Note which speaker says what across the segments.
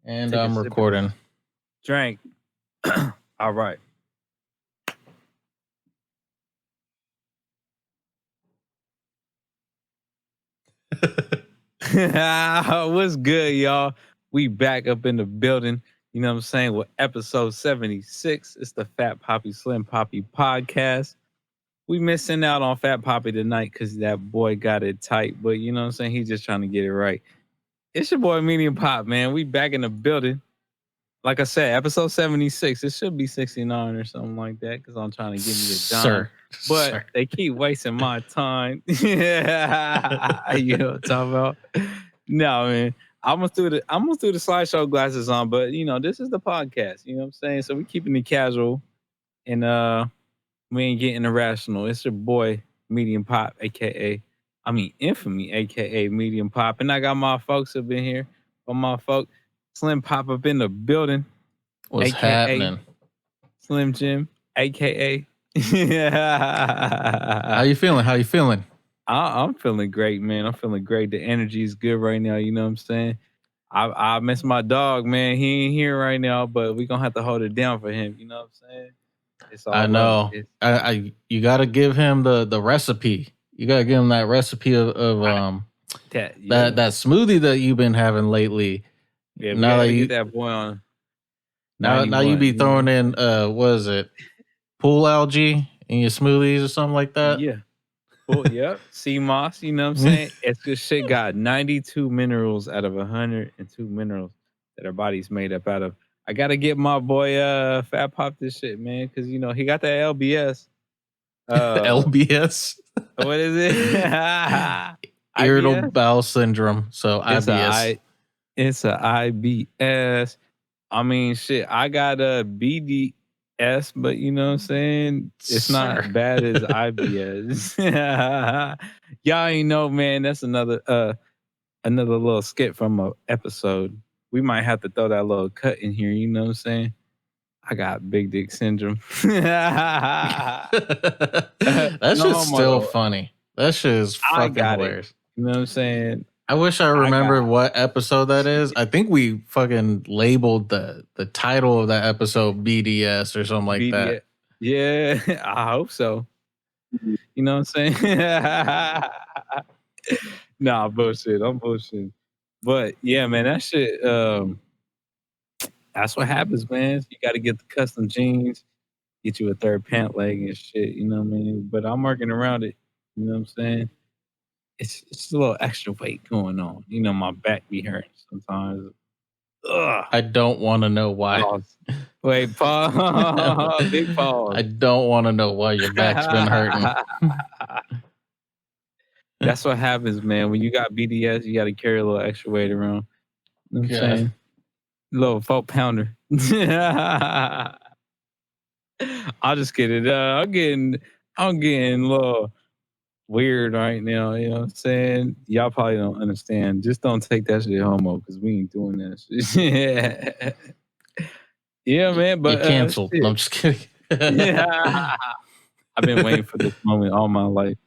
Speaker 1: And
Speaker 2: Take a
Speaker 1: I'm
Speaker 2: sip.
Speaker 1: recording.
Speaker 2: Drink. All right. What's good, y'all? We back up in the building. You know what I'm saying? With episode 76. It's the Fat Papi Slim Papi podcast. We missing out on Fat Papi tonight because that boy got it tight. But you know what I'm saying? He's just trying to get it right. It's your boy Medium Pop, man. We back in the building. Like I said, episode 76. It should be 69 or something like that because I'm trying to give me a dime. But they keep wasting my time. Yeah, you know what I'm talking about? No, man. I'm gonna do the slideshow glasses on, but you know, this is the podcast. You know what I'm saying? So we keeping it casual and we ain't getting irrational. It's your boy Medium Pop, Infamy, aka Medium Pop. And I got my folks up in here. But my folks, Slim Pop up in the building.
Speaker 1: What's happening?
Speaker 2: Slim Jim, aka.
Speaker 1: How you feeling?
Speaker 2: I'm feeling great, man. I'm feeling great. The energy is good right now. You know what I'm saying? I miss my dog, man. He ain't here right now, but we gonna have to hold it down for him. You know what I'm saying? It's all
Speaker 1: I know. You gotta give him the recipe. You gotta give him that recipe of that smoothie that you've been having lately.
Speaker 2: Yeah, now that you get that boy on.
Speaker 1: Now you be throwing in what is it? Pool algae in your smoothies or something like that?
Speaker 2: Yeah. Well, yep. Sea moss, you know what I'm saying? It's good shit. Got 92 minerals out of 102 minerals that our body's made up out of. I gotta get my boy Fat Pop this shit, man, because you know he got that LBS.
Speaker 1: LBS?
Speaker 2: What is it?
Speaker 1: Irritable bowel syndrome. So IBS.
Speaker 2: It's a IBS. I mean, shit. I got a BDS, but you know what I'm saying? It's not bad as IBS. Y'all ain't know, man. That's another little skit from an episode. We might have to throw that little cut in here. You know what I'm saying? I got big dick syndrome.
Speaker 1: That shit's still funny. That shit is fucking hilarious.
Speaker 2: You know what I'm saying?
Speaker 1: I wish I remembered what episode that is. I think we fucking labeled the title of that episode BDS or something like that.
Speaker 2: Yeah, I hope so. You know what I'm saying? Nah, bullshit. I'm bullshitting. But yeah, man, that shit, that's what happens, man. You got to get the custom jeans, get you a third pant leg and shit, you know what I mean? But I'm working around it, you know what I'm saying? It's a little extra weight going on. You know, my back be hurting sometimes. Ugh.
Speaker 1: I don't want to know why.
Speaker 2: Pause. Wait, pause. Big pause.
Speaker 1: I don't want to know why your back's been hurting.
Speaker 2: That's what happens, man. When you got BDS, you got to carry a little extra weight around. You know what I'm saying? A little 4-pounder. I'll just get it. I'm getting a little weird right now. You know what I'm saying? Y'all probably don't understand. Just don't take that shit homo because we ain't doing that shit. Yeah, man. But
Speaker 1: you're canceled. No, I'm just kidding.
Speaker 2: Yeah. I've been waiting for this moment all my life.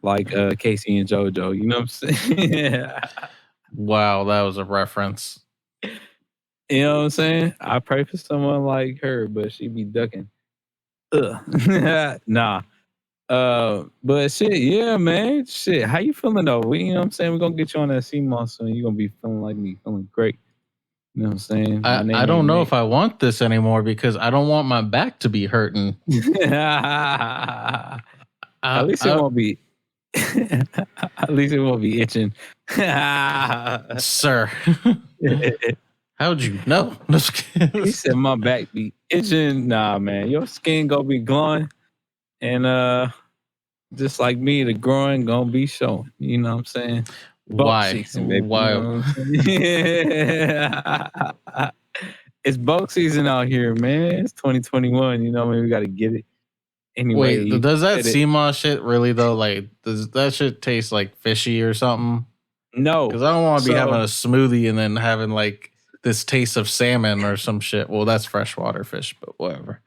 Speaker 2: Like Casey and JoJo. You know what I'm saying?
Speaker 1: Wow, that was a reference.
Speaker 2: You know what I'm saying? I pray for someone like her, but she be ducking. Nah. But shit, yeah, man. Shit, how you feeling though? You know what I'm saying? We're gonna get you on that CMOS soon. You're gonna be feeling like me, feeling great. You know what I'm saying?
Speaker 1: I don't know if I want this anymore because I don't want my back to be hurting.
Speaker 2: At least it won't be. At least it won't be itching.
Speaker 1: Sir. How'd you know?
Speaker 2: He said my back be itching. Nah, man. Your skin gonna be glowing. And just like me, the growing gonna be showing. You know what I'm saying?
Speaker 1: Why?
Speaker 2: Season, baby,
Speaker 1: why?
Speaker 2: You know it's bulk season out here, man. It's 2021. You know what I mean? We gotta get it. Anyway,
Speaker 1: wait, does that CMOS shit really though? Like, does that shit taste like fishy or something?
Speaker 2: No,
Speaker 1: because I don't want to be having a smoothie and then having like this taste of salmon or some shit. Well, that's freshwater fish, but whatever.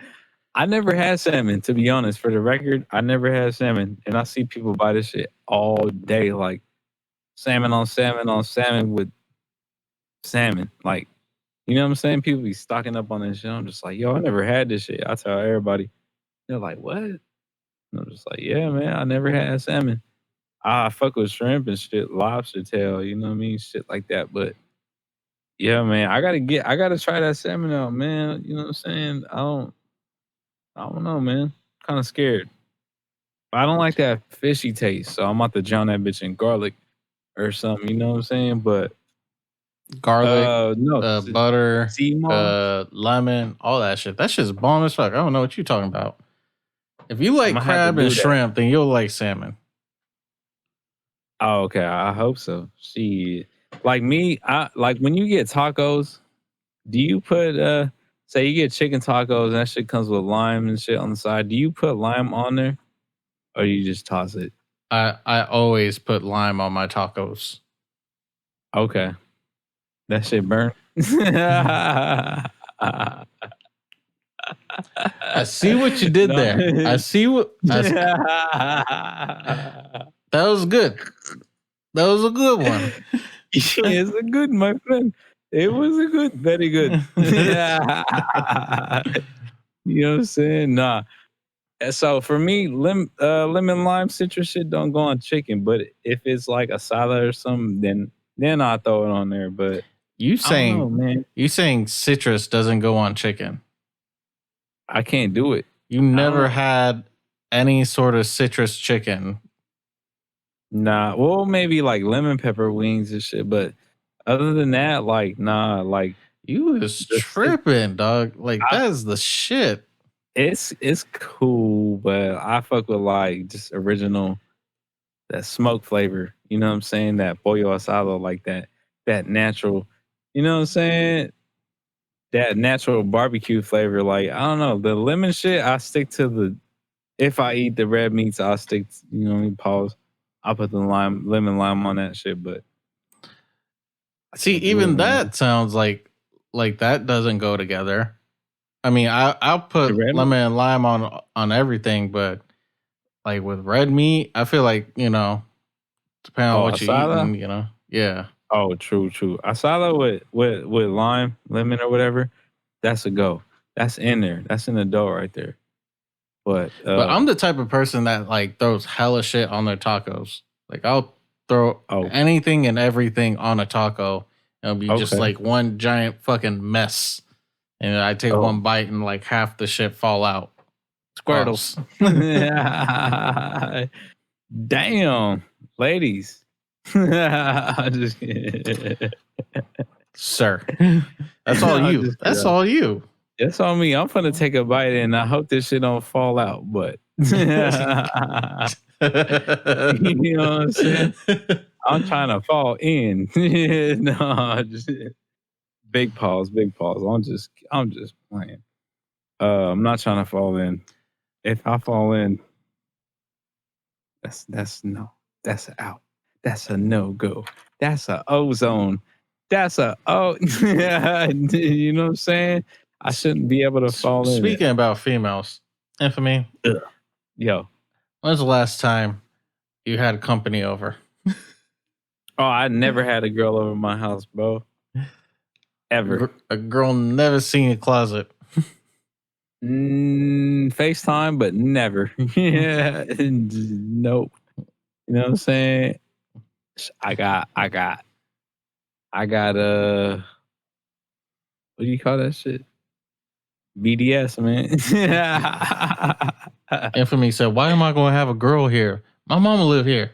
Speaker 2: I never had salmon, to be honest. For the record, I never had salmon, and I see people buy this shit all day, like salmon on salmon on salmon with salmon. Like, You know what I'm saying? People be stocking up on this shit. I'm just like, yo, I never had this shit. I tell everybody. They're like, what? And I'm just like, yeah, man, I never had salmon. I fuck with shrimp and shit, lobster tail, you know what I mean? Shit like that. But yeah, man, I gotta try that salmon out, man. You know what I'm saying? I don't know, man. Kind of scared. I don't like that fishy taste, so I'm about to drown that bitch in garlic or something. You know what I'm saying? But
Speaker 1: Garlic,
Speaker 2: no,
Speaker 1: butter,
Speaker 2: sea moss.
Speaker 1: lemon, all that shit. That shit's bomb as fuck. I don't know what you're talking about. If you like
Speaker 2: I'ma have to
Speaker 1: crab and
Speaker 2: do that.
Speaker 1: shrimp, then you'll like salmon.
Speaker 2: Oh, okay. I hope so. Shit. Like me, I like when you get tacos, do you put say you get chicken tacos and that shit comes with lime and shit on the side. Do you put lime on there? Or you just toss it?
Speaker 1: I always put lime on my tacos.
Speaker 2: Okay. That shit burn.
Speaker 1: I see what you did there. I see what that was good. That was a good one.
Speaker 2: It's a good, my friend. It was a good, very good. You know what I'm saying? Nah. So for me, lemon lime citrus shit don't go on chicken, but if it's like a salad or something, then I'll throw it on there. But
Speaker 1: you
Speaker 2: I don't know,
Speaker 1: saying
Speaker 2: man.
Speaker 1: you saying citrus doesn't go on chicken?
Speaker 2: I can't do it.
Speaker 1: You never had any sort of citrus chicken?
Speaker 2: Nah. Well, maybe like lemon pepper wings and shit, but other than that, like nah, like
Speaker 1: You was tripping, dog. Like that's the shit.
Speaker 2: It's cool, but I fuck with like just original that smoke flavor. You know what I'm saying? That pollo asado, like that natural. You know what I'm saying? That natural barbecue flavor. Like I don't know the lemon shit. I stick to the. If I eat the red meats, I'll stick. You know what I mean? Pause. I'll put the lemon lime on that shit. But
Speaker 1: see, even that sounds like that doesn't go together. I mean, I'll put lemon and lime on everything, but like with red meat, I feel like, you know, depending on what you're eating, you know. Yeah.
Speaker 2: Oh, true. Asada with lime, lemon or whatever, that's a go. That's in there. That's in the dough right there. But
Speaker 1: I'm the type of person that like throws hella shit on their tacos. Like I'll throw anything and everything on a taco. It'll be just like one giant fucking mess. And I take one bite and like half the shit fall out.
Speaker 2: Squirtles. Damn, ladies. Just
Speaker 1: sir. That's all you. That's all you.
Speaker 2: That's on me. I'm gonna take a bite and I hope this shit don't fall out. But you know what I'm saying? I'm trying to fall in. No, just big pause. I'm just playing. I'm not trying to fall in. If I fall in, that's no. That's a out. That's a no go. That's a ozone. That's a you know what I'm saying? I shouldn't be able to fall in.
Speaker 1: Speaking about females, Infamy.
Speaker 2: Yo.
Speaker 1: When's the last time you had company over?
Speaker 2: Oh, I never had a girl over my house, bro. Ever.
Speaker 1: A girl never seen your closet.
Speaker 2: FaceTime, but never. Yeah. Nope. You know what I'm saying? I got what do you call that shit? BDS, man.
Speaker 1: Infamy said, why am I going to have a girl here? My mama live here.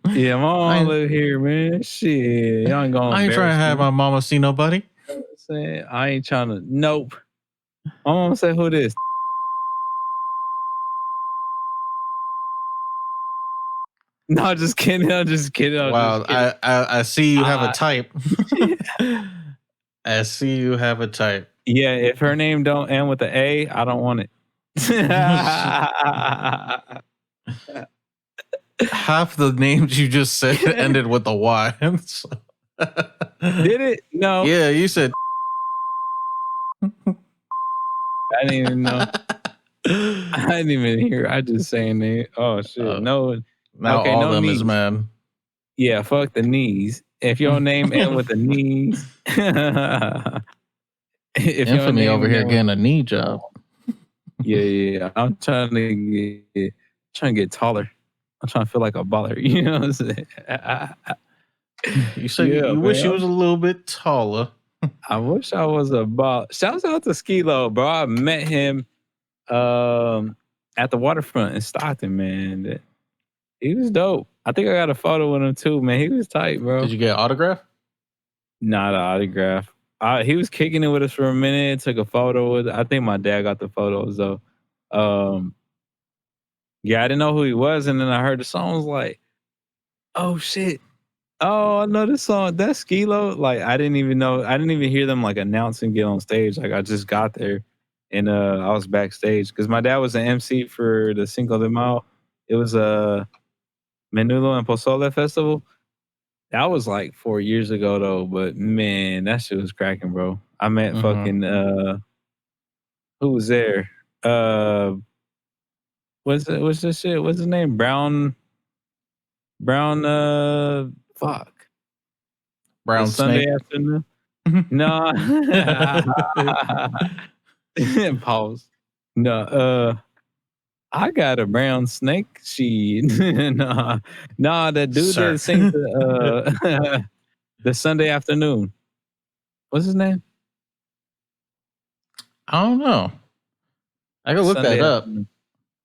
Speaker 2: Yeah, my mama live here, man. Shit. Y'all ain't gonna
Speaker 1: I ain't trying to have my mama see nobody.
Speaker 2: You know what I'm saying? I ain't trying to. Nope. My mama say, who this? No, just kidding. I'm just kidding.
Speaker 1: Wow, I see you have a type. I see you have a type.
Speaker 2: Yeah, if her name don't end with an A, I don't want it.
Speaker 1: Half the names you just said ended with a Y.
Speaker 2: Did it? No.
Speaker 1: Yeah, you said.
Speaker 2: I didn't even know. I didn't even hear. I just saying that. Oh shit! No.
Speaker 1: Now okay, all no them knees. Is man.
Speaker 2: Yeah, fuck the knees. If your name end with the knees, If your
Speaker 1: Infamy
Speaker 2: name
Speaker 1: over here
Speaker 2: again was
Speaker 1: getting a knee job.
Speaker 2: yeah. I'm trying to get taller. I'm trying to feel like a baller. You know what I'm saying?
Speaker 1: You said
Speaker 2: Yeah,
Speaker 1: you wish you
Speaker 2: man.
Speaker 1: was a little bit taller.
Speaker 2: I wish I was a baller. Shouts out to Skilo, bro. I met him at the waterfront in Stockton, man. He was dope. I think I got a photo with him too, man. He was tight, bro.
Speaker 1: Did you get an autograph?
Speaker 2: Not an autograph. He was kicking it with us for a minute. Took a photo with. I think my dad got the photos though. Um, yeah, I didn't know who he was, and then I heard the song. I was like, "Oh shit! Oh, I know this song. That's Skilo." Like I didn't even know. I didn't even hear them like announce and get on stage. Like I just got there, and I was backstage because my dad was an MC for the Cinco de Mayo. It was a Menudo and Pozole festival. That was like 4 years ago though, but man, that shit was cracking, bro. I met fucking who was there? Uh what's this shit? What's his name? Brown fuck. The
Speaker 1: Brown
Speaker 2: Sunday
Speaker 1: snake.
Speaker 2: afternoon? No. Pause. No, I got a brown snake. Nah, that dude
Speaker 1: Sir.
Speaker 2: that sings the Sunday afternoon. What's his name?
Speaker 1: I don't know. I can look
Speaker 2: Sunday
Speaker 1: that up.
Speaker 2: afternoon.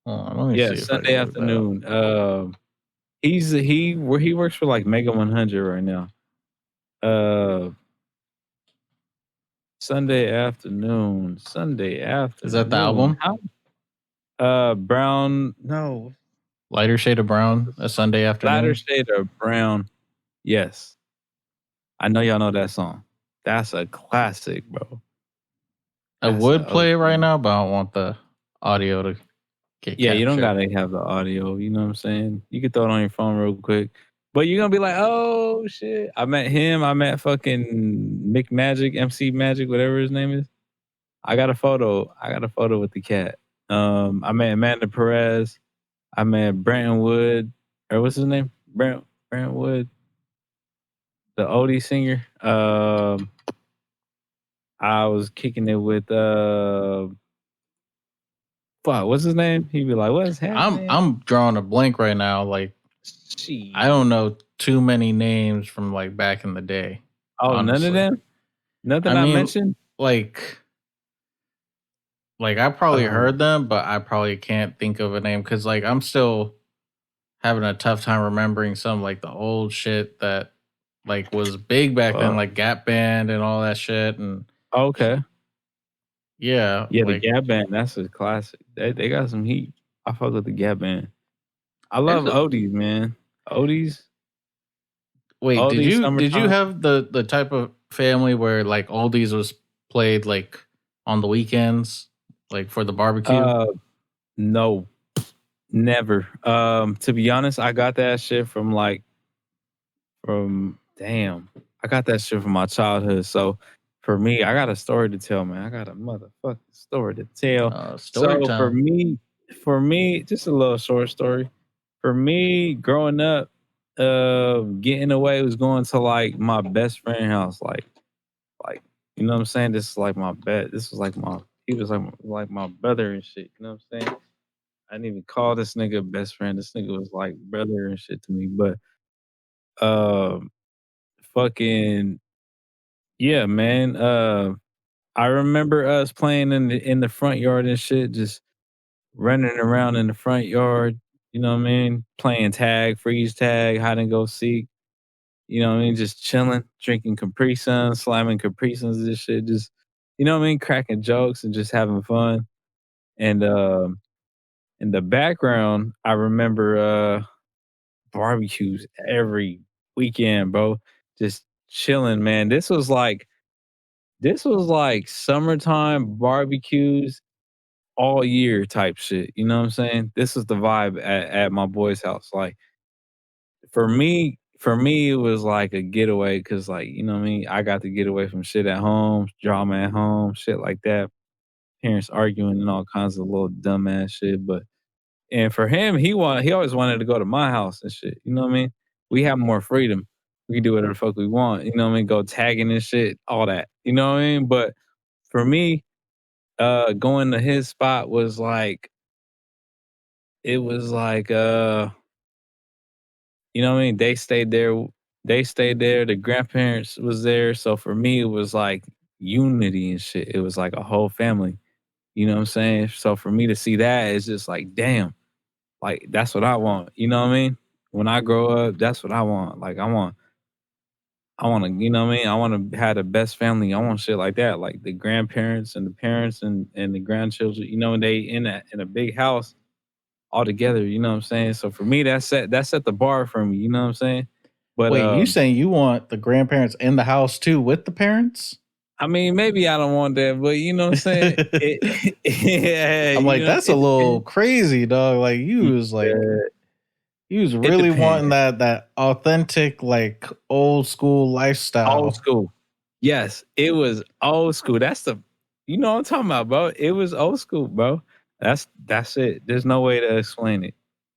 Speaker 1: Hold on, let me
Speaker 2: Yeah,
Speaker 1: see if I
Speaker 2: Sunday
Speaker 1: can look that up.
Speaker 2: afternoon. He works for like Mega 100 right now. Uh, Sunday afternoon.
Speaker 1: Is that the album?
Speaker 2: How? Brown. No,
Speaker 1: Lighter shade of brown. A Sunday afternoon.
Speaker 2: lighter shade of brown. Yes, I know y'all know that song. That's a classic, bro.
Speaker 1: I would play it right now, but I don't want the audio to get
Speaker 2: Yeah,
Speaker 1: captured.
Speaker 2: you don't gotta have the audio. You know what I'm saying? You can throw it on your phone real quick. But you're gonna be like, oh shit. I met him. I met fucking Mick Magic, MC Magic, whatever his name is. I got a photo. With the cat. I met Amanda Perez. I met Brandon Wood. Or what's his name? Brandon Wood, the Oldies singer. I was kicking it with what's his name? He'd be like, what's happening?
Speaker 1: I'm drawing a blank right now. Like I don't know too many names from like back in the day.
Speaker 2: Oh,
Speaker 1: honestly.
Speaker 2: none of them? Nothing I mentioned?
Speaker 1: Like I probably heard them, but I probably can't think of a name because like I'm still having a tough time remembering some like the old shit that like was big back then, like Gap Band and all that shit. And
Speaker 2: okay.
Speaker 1: Yeah,
Speaker 2: the Gap Band, that's a classic. They got some heat. I fuck with the Gap Band. I love Oldies, man. Oldies.
Speaker 1: Wait,
Speaker 2: Oldies,
Speaker 1: did you have the type of family where like oldies was played like on the weekends, like for the barbecue?
Speaker 2: No, never. To be honest, I got that shit from I got that shit from my childhood. So for me, I got a story to tell, man. I got a motherfucking story to tell.
Speaker 1: Story
Speaker 2: So
Speaker 1: time.
Speaker 2: for me, just a little short story. For me, growing up, getting away was going to like my best friend house, like you know what I'm saying. This is like my bed. This was like he was like my brother and shit. You know what I'm saying. I didn't even call this nigga best friend. This nigga was like brother and shit to me. But fucking yeah, man. I remember us playing in the front yard and shit, just running around in the front yard. You know what I mean? Playing tag, freeze tag, hide and go seek. You know what I mean? Just chilling, drinking Capri Suns, slamming Capri Suns and shit. Just, you know what I mean? Cracking jokes and just having fun. And in the background, I remember barbecues every weekend, bro. Just chilling, man. This was like summertime barbecues all year type shit. You know what I'm saying? This is the vibe at my boy's house. Like for me, it was like a getaway because, like, you know what I mean? I got to get away from shit at home, drama at home, shit like that. Parents arguing and all kinds of little dumbass shit. And for him, he always wanted to go to my house and shit. You know what I mean? We have more freedom. We can do whatever the fuck we want. You know what I mean? Go tagging and shit, all that. You know what I mean? But for me, going to his spot was like, it was like, you know what I mean? They stayed there. They stayed there. The grandparents was there. So for me, it was like unity and shit. It was like a whole family. You know what I'm saying? So for me to see that, it's just like, damn, like that's what I want. You know what I mean? When I grow up, that's what I want. Like I want to, you know what I mean? I want to have the best family. I want shit like that, like the grandparents and the parents and the grandchildren. You know, they in a big house all together. You know what I'm saying? So for me, that's set the bar for me. You know what I'm saying? But
Speaker 1: Wait, you saying you want the grandparents in the house too with the parents?
Speaker 2: I mean, maybe I don't want that, but you know what I'm saying? Yeah,
Speaker 1: I'm
Speaker 2: you
Speaker 1: like,
Speaker 2: know,
Speaker 1: that's a
Speaker 2: it
Speaker 1: little
Speaker 2: depends.
Speaker 1: crazy, dog. Like
Speaker 2: Yeah,
Speaker 1: you was
Speaker 2: it
Speaker 1: really wanting
Speaker 2: depends.
Speaker 1: that authentic, like old school
Speaker 2: Old
Speaker 1: lifestyle.
Speaker 2: school. Yes, it was old school. That's the, you know what I'm talking about, bro. It was old school, bro. That's it. There's no way to explain it.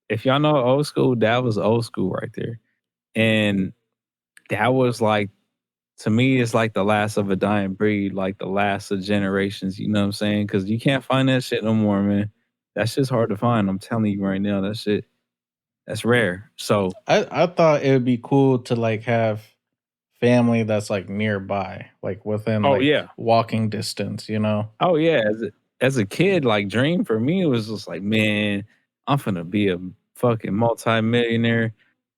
Speaker 2: If y'all know old school, that was old school right there. And that was like, to me, it's like the last of a dying breed, like the last of generations. You know what I'm saying? Because you can't find that shit no more, man. That shit's hard to find. I'm telling you right now, that shit, that's rare. So,
Speaker 1: I thought it would be cool to like have family that's like nearby, like within
Speaker 2: oh
Speaker 1: like
Speaker 2: yeah,
Speaker 1: walking distance, you know?
Speaker 2: oh yeah. As a kid, like dream for me, it was just like, man, I'm finna be a fucking multi-millionaire.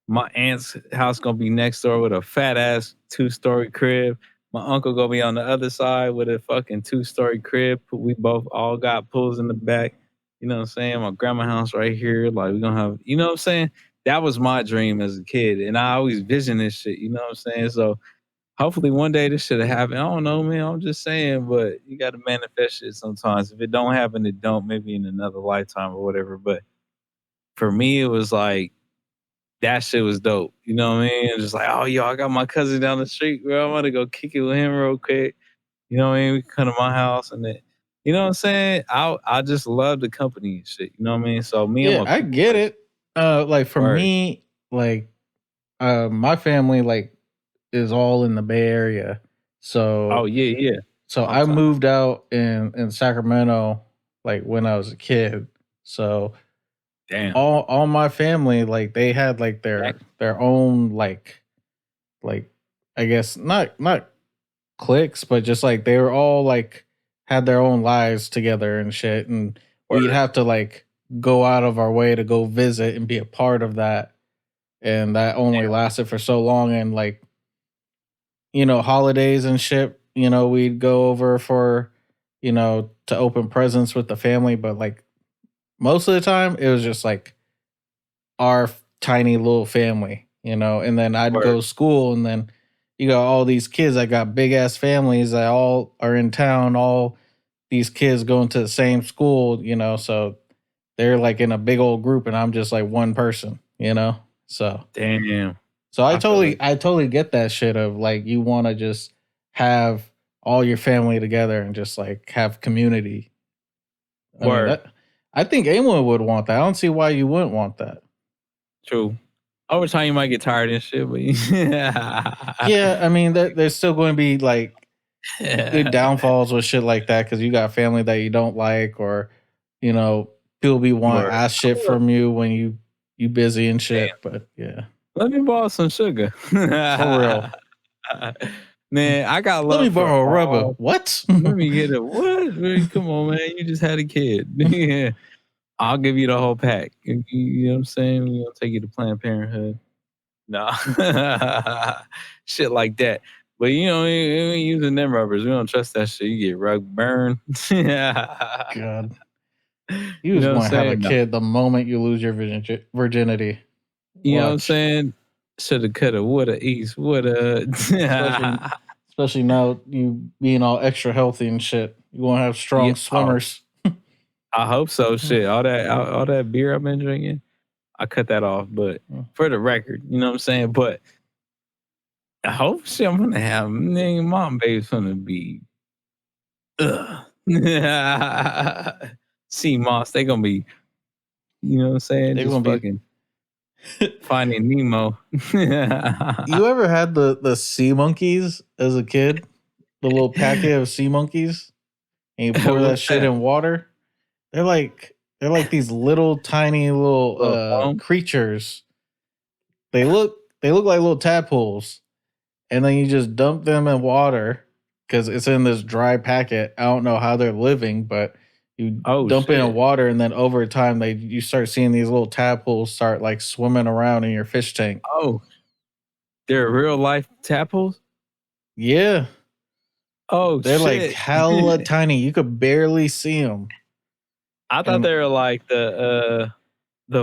Speaker 2: My aunt's house gonna be next door with a fat ass 2-story crib. My uncle gonna be on the other side with a fucking 2-story crib. We both all got pools in the back. You know what I'm saying? My grandma house right here. Like we gonna have, you know what I'm saying? That was my dream as a kid, and I always vision this shit. You know what I'm saying? So hopefully one day this should have happened. I don't know, man. I'm just saying, but you got to manifest shit sometimes. If it don't happen, it don't. Maybe in another lifetime or whatever. But for me, it was like that shit was dope. You know what I mean? Just like, oh, yo, I got my cousin down the street, bro. I'm gonna go kick it with him real quick. You know what I mean? We can come to my house and then, you know what I'm saying? I just love the company and shit. You know what I mean? So me, I'm
Speaker 1: Yeah,
Speaker 2: a
Speaker 1: I
Speaker 2: people
Speaker 1: get
Speaker 2: person.
Speaker 1: it. Like for
Speaker 2: Word.
Speaker 1: me, like my family like is all in the Bay Area.
Speaker 2: Oh
Speaker 1: So
Speaker 2: yeah, yeah. All
Speaker 1: I
Speaker 2: time.
Speaker 1: moved out in Sacramento like when I was a kid. So
Speaker 2: Damn.
Speaker 1: all my family like they had like
Speaker 2: That
Speaker 1: their own like I guess not cliques, but just like they were all like had their own lives together and shit, and we'd
Speaker 2: word.
Speaker 1: have to like go out of our way to go visit and be a part of that, and that only lasted for so long. And like holidays and shit, we'd go over for to open presents with the family, but like most of the time it was just like our tiny little family, and then I'd
Speaker 2: Word.
Speaker 1: go to school, and then you got all these kids that got big ass families that all are in town, all these kids going to the same school, so they're like in a big old group and I'm just like one person. So
Speaker 2: Damn.
Speaker 1: I
Speaker 2: I feel
Speaker 1: totally
Speaker 2: like
Speaker 1: I totally get that shit of like you want to just have all your family together and just like have community. I mean
Speaker 2: word.
Speaker 1: that I think anyone would want that. I don't see why you wouldn't want that.
Speaker 2: True. Over time, you might get tired and shit, but
Speaker 1: Yeah, I mean, there's still going to be like good downfalls with shit like that because you got family that you don't like, or you know, people be want
Speaker 2: word.
Speaker 1: ass shit from you when you busy and
Speaker 2: Damn.
Speaker 1: shit. But yeah,
Speaker 2: Let me borrow some sugar.
Speaker 1: for real.
Speaker 2: Man, I got
Speaker 1: Let me
Speaker 2: love for
Speaker 1: borrow a rubber.
Speaker 2: all.
Speaker 1: What?
Speaker 2: Let me get a what? Man, come on, man. You just had a kid. Yeah. I'll give you the whole pack. You know what I'm saying? We'll take you to Planned Parenthood. No. Shit like that. But we ain't using them rubbers. We don't trust that shit. You get rug burn. Yeah.
Speaker 1: God, you
Speaker 2: You
Speaker 1: just
Speaker 2: know what I'm
Speaker 1: want to have a
Speaker 2: saying? No.
Speaker 1: kid the moment you lose your virginity.
Speaker 2: You know what I'm
Speaker 1: Watch,
Speaker 2: saying? Shoulda, coulda, woulda, east, woulda.
Speaker 1: especially especially now you being all extra healthy and shit. You want to have
Speaker 2: Yeah.
Speaker 1: strong
Speaker 2: Oh,
Speaker 1: swimmers.
Speaker 2: I hope so. Shit. All that beer I've been drinking, I cut that off. But for the record, you know what I'm saying? But I hope shit I'm gonna have nigga mom baby's gonna be See Moss, they gonna be, you know what I'm saying?
Speaker 1: They're
Speaker 2: Just
Speaker 1: gonna be.
Speaker 2: fucking finding Nemo.
Speaker 1: You ever had the sea monkeys as a kid? The little packet of sea monkeys? and you pour that
Speaker 2: What's
Speaker 1: shit
Speaker 2: that?
Speaker 1: in water. They're like these little tiny little
Speaker 2: Little foam?
Speaker 1: creatures. They look like little tadpoles, and then you just dump them in water because it's in this dry packet. I don't know how they're living, but you
Speaker 2: Oh
Speaker 1: dump it in
Speaker 2: shit.
Speaker 1: water, and then over time, you start seeing these little tadpoles start like swimming around in your fish tank.
Speaker 2: Oh, they're real life tadpoles?
Speaker 1: Yeah,
Speaker 2: Oh
Speaker 1: they're like
Speaker 2: shit.
Speaker 1: hella tiny. You could barely see them.
Speaker 2: I thought
Speaker 1: And
Speaker 2: they were like the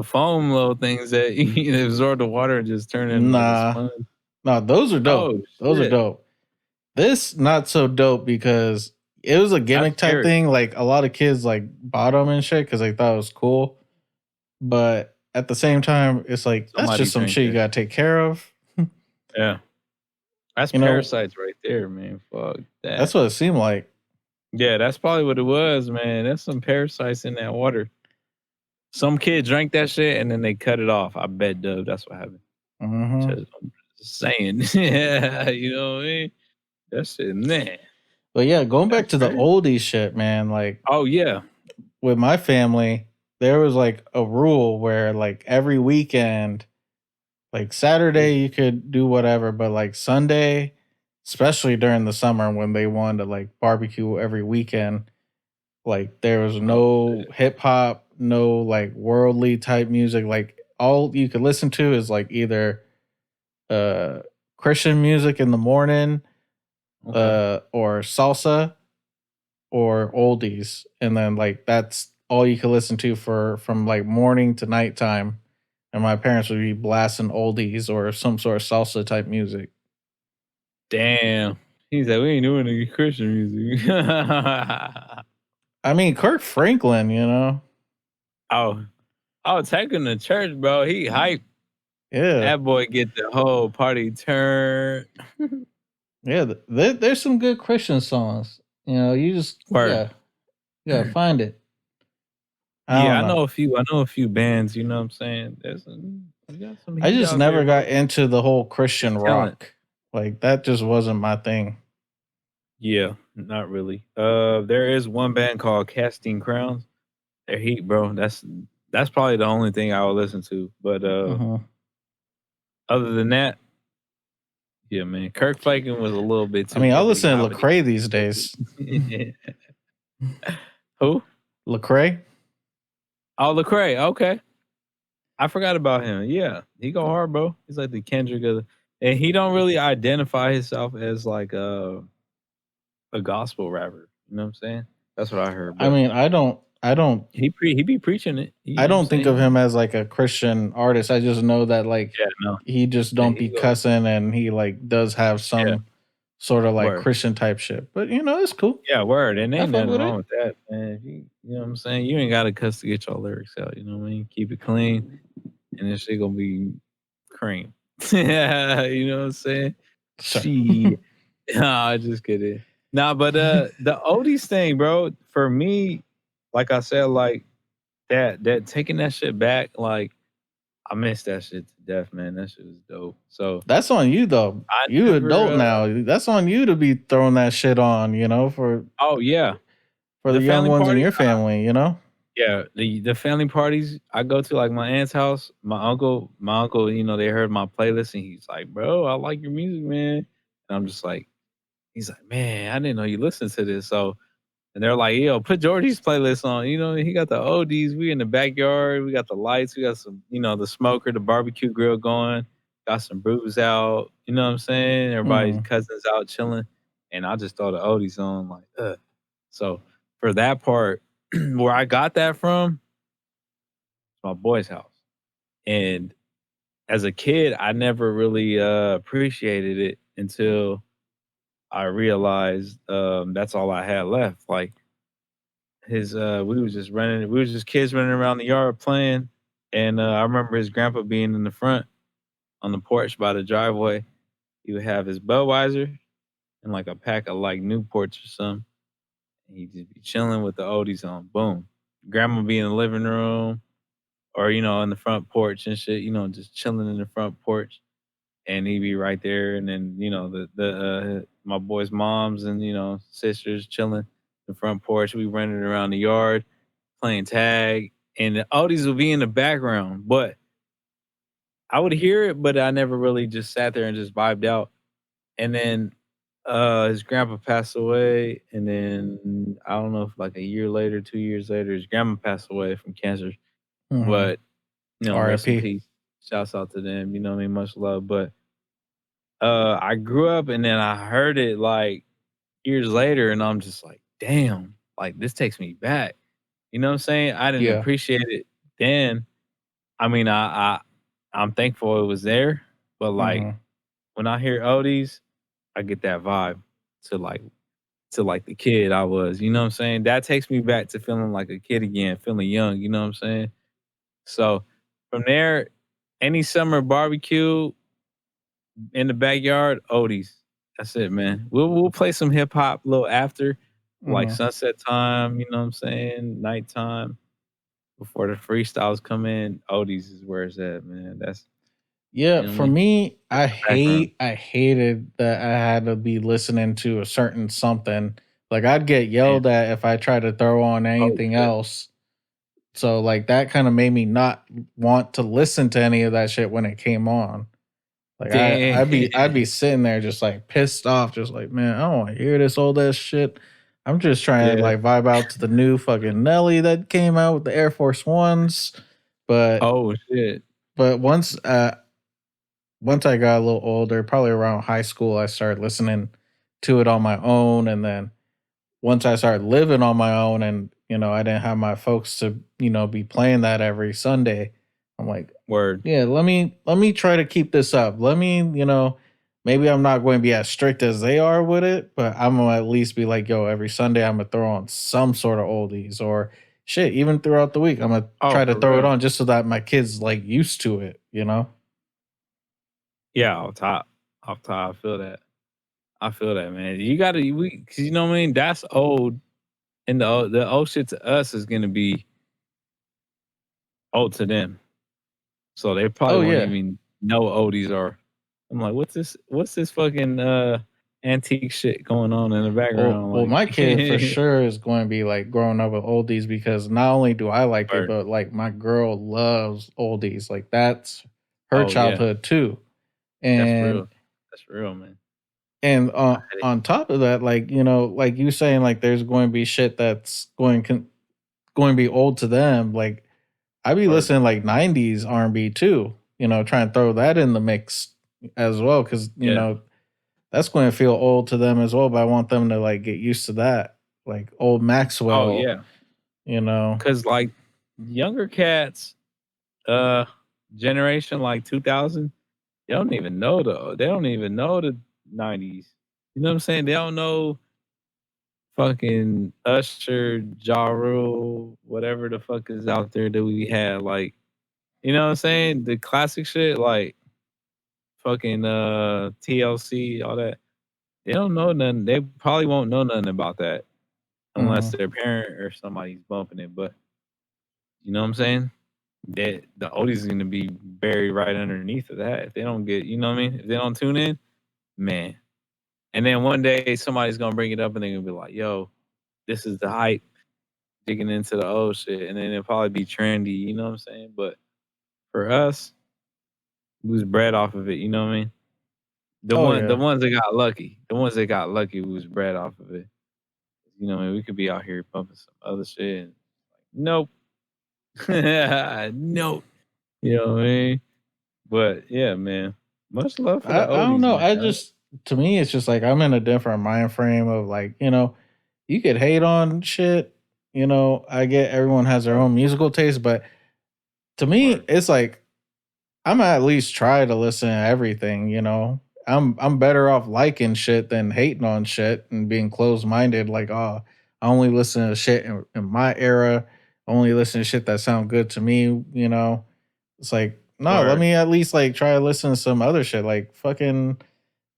Speaker 2: foam little things that you absorb the water and just turn it into like a
Speaker 1: nah,
Speaker 2: sponge.
Speaker 1: nah, those are dope.
Speaker 2: Oh
Speaker 1: Those are
Speaker 2: shit.
Speaker 1: dope. This not so dope because it was a
Speaker 2: That's
Speaker 1: gimmick type
Speaker 2: scary.
Speaker 1: thing. Like a lot of kids like bought them and shit because they thought it was cool. But at the same time, it's like that's
Speaker 2: Somebody
Speaker 1: just some
Speaker 2: drink
Speaker 1: shit you
Speaker 2: that
Speaker 1: gotta
Speaker 2: shit.
Speaker 1: take care of.
Speaker 2: Yeah. That's
Speaker 1: You know,
Speaker 2: parasites right there, man. Fuck
Speaker 1: that's
Speaker 2: that.
Speaker 1: what it seemed like.
Speaker 2: Yeah, that's probably what it was, man. That's some parasites in that water. Some kid drank that shit and then they cut it off. I bet, Dub, that's what happened.
Speaker 1: Hmm.
Speaker 2: I'm just saying. Yeah, you know what I mean? That shit, man.
Speaker 1: But yeah, going back
Speaker 2: That's
Speaker 1: to the
Speaker 2: crazy.
Speaker 1: oldies shit, man. Like
Speaker 2: Oh yeah.
Speaker 1: with my family, there was like a rule where like every weekend, like Saturday you could do whatever, but like Sunday, especially during the summer when they wanted to like barbecue every weekend, like there was
Speaker 2: Oh
Speaker 1: no
Speaker 2: shit.
Speaker 1: hip hop, no like worldly type music. Like all you could listen to is like either uh Christian music in the morning,
Speaker 2: Okay.
Speaker 1: or salsa or oldies. And then like that's all you could listen to for from like morning to nighttime. And my parents would be blasting oldies or some sort of salsa type music.
Speaker 2: Damn. He's like, we ain't doing any Christian music.
Speaker 1: I mean, Kirk Franklin,
Speaker 2: oh. Oh, taking the church, bro. He hype.
Speaker 1: yeah,
Speaker 2: That boy get the whole party turned.
Speaker 1: yeah. There's some good Christian songs. You just
Speaker 2: Word.
Speaker 1: you gotta find it. I
Speaker 2: Yeah,
Speaker 1: don't
Speaker 2: I
Speaker 1: know.
Speaker 2: know a few. I know a few bands. You know what I'm saying? There's some. We got some
Speaker 1: I
Speaker 2: heat
Speaker 1: just
Speaker 2: out there,
Speaker 1: never
Speaker 2: bro.
Speaker 1: got into the whole
Speaker 2: It's
Speaker 1: Christian
Speaker 2: talent.
Speaker 1: rock. Like that just wasn't my thing.
Speaker 2: Yeah, not really. There is one band called Casting Crowns. They're heat, bro. That's probably the only thing I will listen to. But
Speaker 1: Hmm.
Speaker 2: other than that, yeah, man, Kirk Franklin was a little bit
Speaker 1: I
Speaker 2: too
Speaker 1: mean, I
Speaker 2: hibbity
Speaker 1: listen to
Speaker 2: hobbity.
Speaker 1: Lecrae these days.
Speaker 2: Who?
Speaker 1: Lecrae.
Speaker 2: Oh, Lecrae. Okay, I forgot about him. Yeah, he go hard, bro. He's like the Kendrick of the, and he don't really identify himself as like a gospel rapper. You know what I'm saying? That's what I heard.
Speaker 1: I
Speaker 2: But
Speaker 1: mean, I don't
Speaker 2: he be preaching it. You
Speaker 1: I
Speaker 2: know what I'm
Speaker 1: don't think of
Speaker 2: saying?
Speaker 1: him as like a Christian artist. I just know that like
Speaker 2: Yeah, no.
Speaker 1: he just
Speaker 2: Yeah,
Speaker 1: don't be
Speaker 2: he go.
Speaker 1: cussing and he like does have
Speaker 2: Yeah,
Speaker 1: some sort of like
Speaker 2: word.
Speaker 1: Christian type shit. But it's cool.
Speaker 2: Yeah, word. And
Speaker 1: I
Speaker 2: ain't
Speaker 1: fuck
Speaker 2: nothing
Speaker 1: with
Speaker 2: wrong
Speaker 1: it.
Speaker 2: with that, man. If you know what I'm saying? You ain't got to cuss to get your lyrics out. You know what I mean? Keep it clean, and this shit gonna be cream. Yeah, you know what I'm saying?
Speaker 1: Sure.
Speaker 2: She. Nah, just kidding. Nah, but the oldies thing, bro. For me, like I said, like that taking that shit back, like I miss that shit to death, man. That shit was dope. So
Speaker 1: That's on you though.
Speaker 2: I
Speaker 1: You
Speaker 2: never.
Speaker 1: adult now. That's on you to be throwing that shit on,
Speaker 2: Oh yeah,
Speaker 1: for the
Speaker 2: the
Speaker 1: young
Speaker 2: family
Speaker 1: ones in
Speaker 2: parties.
Speaker 1: your family.
Speaker 2: Yeah, the family parties I go to, like my aunt's house, my uncle, they heard my playlist and he's like, "Bro, I like your music, man." And I'm just like, he's like, "Man, I didn't know you listened to this." So, and they're like, "Yo, put Georgie's playlist on." He got the oldies. We in the backyard. We got the lights. We got some, the smoker, the barbecue grill going. Got some brews out. You know what I'm saying? Everybody's
Speaker 1: Hmm.
Speaker 2: cousins out chilling, and I just throw the oldies on, like, ugh. So for that part, where I got that from, my boy's house. And as a kid, I never really appreciated it until I realized that's all I had left. Like we was just kids running around the yard playing. And I remember his grandpa being in the front on the porch by the driveway. He would have his Budweiser and like a pack of like Newports or something. And he'd just be chilling with the oldies on. Boom. Grandma be in the living room or in the front porch and shit, just chilling in the front porch, and he'd be right there, and then the my boys' moms and sisters chilling, the front porch. We running around the yard playing tag, and the oldies would be in the background. But I would hear it, but I never really just sat there and just vibed out. And then his grandpa passed away, and then I don't know if like a year later, 2 years later, his grandma passed away from cancer.
Speaker 1: Mm-hmm.
Speaker 2: But rest in
Speaker 1: R.I.P.
Speaker 2: peace. Shouts out to them. You know what I mean? Much love. But I grew up, and then I heard it like years later, and I'm just like, damn, like this takes me back. You know what I'm saying? I didn't
Speaker 1: Yeah.
Speaker 2: appreciate it then. I mean, I'm thankful it was there, but like
Speaker 1: Mm-hmm.
Speaker 2: when I hear oldies, I get that vibe to like the kid I was. You know what I'm saying? That takes me back to feeling like a kid again, feeling young. You know what I'm saying? So from there, any summer barbecue in the backyard, oldies. That's it, man. We'll play some hip hop a little after, like
Speaker 1: Mm-hmm.
Speaker 2: sunset time. You know what I'm saying? Nighttime before the freestyles come in. Oldies is where it's at, man. That's
Speaker 1: Yeah,
Speaker 2: you know what I
Speaker 1: for
Speaker 2: mean.
Speaker 1: me,
Speaker 2: It's the background.
Speaker 1: I hated that I had to be listening to a certain something. Like I'd get
Speaker 2: Man.
Speaker 1: yelled at if I tried to throw on
Speaker 2: Oh
Speaker 1: anything
Speaker 2: shit.
Speaker 1: else. So like that kind of made me not want to listen to any of that shit when it came on. Like
Speaker 2: Damn.
Speaker 1: I'd be sitting there just like pissed off, just like, man, I don't want to hear this old ass shit. I'm just trying to
Speaker 2: Yeah.
Speaker 1: like vibe out to the new fucking Nelly that came out with the Air Force Ones. But
Speaker 2: Oh shit.
Speaker 1: but once I got a little older, probably around high school, I started listening to it on my own. And then once I started living on my own and, I didn't have my folks to, be playing that every Sunday, I'm like,
Speaker 2: Word.
Speaker 1: yeah, let me try to keep this up. Let me, maybe I'm not going to be as strict as they are with it, but I'm gonna at least be like, yo, every Sunday I'm gonna throw on some sort of oldies or shit, even throughout the week. I'm gonna
Speaker 2: Oh,
Speaker 1: try to
Speaker 2: for
Speaker 1: throw it
Speaker 2: real.
Speaker 1: on just so that my kids like used to it.
Speaker 2: Yeah, off top. Off top. I feel that. I feel that, man. You gotta cause you know what I mean? That's old. And the old shit to us is gonna be old to them. So they probably
Speaker 1: Oh
Speaker 2: won't
Speaker 1: yeah.
Speaker 2: even know what oldies are. I'm like, what's this fucking antique shit going on in the background?
Speaker 1: Well, my kid for
Speaker 2: Like
Speaker 1: sure is going to be like growing up with oldies because not only do I like it,
Speaker 2: Word.
Speaker 1: but like my girl loves oldies. Like that's her
Speaker 2: Oh yeah.
Speaker 1: childhood too.
Speaker 2: That's
Speaker 1: And
Speaker 2: real. That's real, man.
Speaker 1: and
Speaker 2: I had it.
Speaker 1: on top of that, like like you saying, like there's going to be shit that's going to be old to them. Like I be
Speaker 2: Word.
Speaker 1: listening like '90s R&B too. Try and throw that in the mix as well because
Speaker 2: Yeah.
Speaker 1: that's going to feel old to them as well. But I want them to like get used to that, like old
Speaker 2: Oh
Speaker 1: Maxwell.
Speaker 2: yeah.
Speaker 1: You know.
Speaker 2: Cause like younger cats, uh generation like 2000, they don't even know the 90s. You know what I'm saying? They don't know fucking Usher, Ja Rule, whatever the fuck is out there that we had. Like, you know what I'm saying? The classic shit, like fucking TLC, all that. They don't know nothing. They probably won't know nothing about that unless
Speaker 1: Mhm.
Speaker 2: their parent or somebody's bumping it. But you know what I'm saying? That the oldies is gonna be buried right underneath of that if they don't get, you know what I mean? If they don't tune in, man. And then one day somebody's gonna bring it up and they're gonna be like, yo, this is the hype, digging into the old shit. And then it'll probably be trendy, you know what I'm saying? But for us, we was bred off of it, you know what I mean?
Speaker 1: Oh
Speaker 2: The
Speaker 1: yeah.
Speaker 2: ones that got lucky. The ones that got lucky we was bred off of it. You know what I mean? We could be out here pumping some other shit and nope. Nope. You know what I mean? But yeah, man. Much love for the
Speaker 1: I don't
Speaker 2: oldies,
Speaker 1: know.
Speaker 2: man.
Speaker 1: I just to me it's just like I'm in a different mind frame of like, you could hate on shit. I get everyone has their
Speaker 2: Word,
Speaker 1: own musical taste, but to me
Speaker 2: word.
Speaker 1: it's like I'm at least try to listen to everything. I'm better off liking shit than hating on shit and being closed minded. Like, oh, I only listen to shit in my era. I only listen to shit that sound good to me. It's like, no, let
Speaker 2: Word.
Speaker 1: me at least like try to listen to some other shit. Like fucking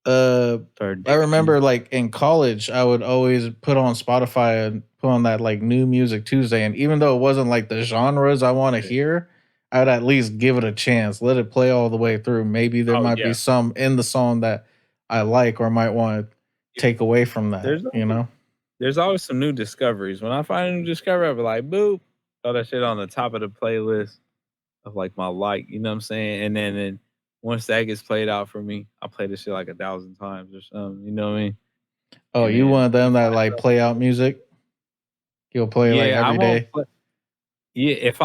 Speaker 1: uh,
Speaker 2: Start
Speaker 1: I
Speaker 2: digging in.
Speaker 1: remember like in college, I would always put on Spotify and put on that like new music Tuesday. And even though it wasn't like the genres I want to
Speaker 2: Yeah.
Speaker 1: hear, I'd at least give it a chance, let it play all the way through. Maybe there
Speaker 2: Oh
Speaker 1: might be
Speaker 2: yeah.
Speaker 1: some in the song that I like or might want to
Speaker 2: You-
Speaker 1: take away from that,
Speaker 2: There's
Speaker 1: you
Speaker 2: always
Speaker 1: know?
Speaker 2: there's always some new discoveries. When I find a new discovery, I'll be like, boop, throw that shit on the top of the playlist of like my you know what I'm saying? And then once that gets played out for me, I'll play this shit like 1,000 times or something. You know what I mean?
Speaker 1: Oh,
Speaker 2: And
Speaker 1: you one
Speaker 2: then
Speaker 1: of them that like play out music? You'll play like
Speaker 2: I
Speaker 1: every
Speaker 2: won't
Speaker 1: day?
Speaker 2: play. Yeah, if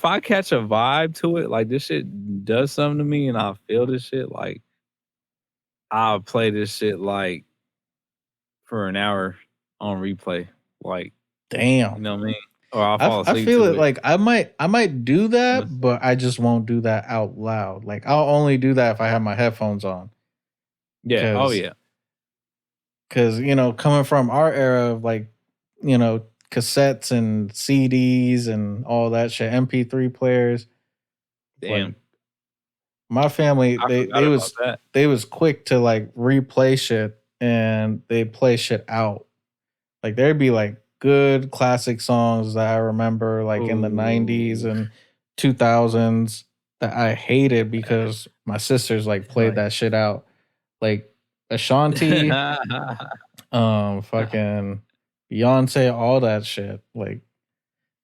Speaker 2: I catch a vibe to it, like this shit does something to me and I feel this shit, like I'll play this shit like for an hour on replay. Like,
Speaker 1: Damn.
Speaker 2: you know what I mean? Or I'll fall
Speaker 1: I
Speaker 2: asleep
Speaker 1: feel
Speaker 2: to
Speaker 1: it like I might do that,
Speaker 2: Yes.
Speaker 1: but I just won't do that out loud. Like I'll only do that if I have my headphones on.
Speaker 2: Yeah. Oh yeah.
Speaker 1: Because, you know, coming from our era of like, you know, cassettes and CDs and all that shit, MP3 players.
Speaker 2: Damn.
Speaker 1: Like my family,
Speaker 2: I forgot about that.
Speaker 1: they was quick to like replay shit and they play shit out. Like there'd be like good classic songs that I remember like in the 90s
Speaker 2: Ooh.
Speaker 1: and 2000s that I hated because my sisters like played that shit out. Like Ashanti, fucking Beyonce, all that shit. Like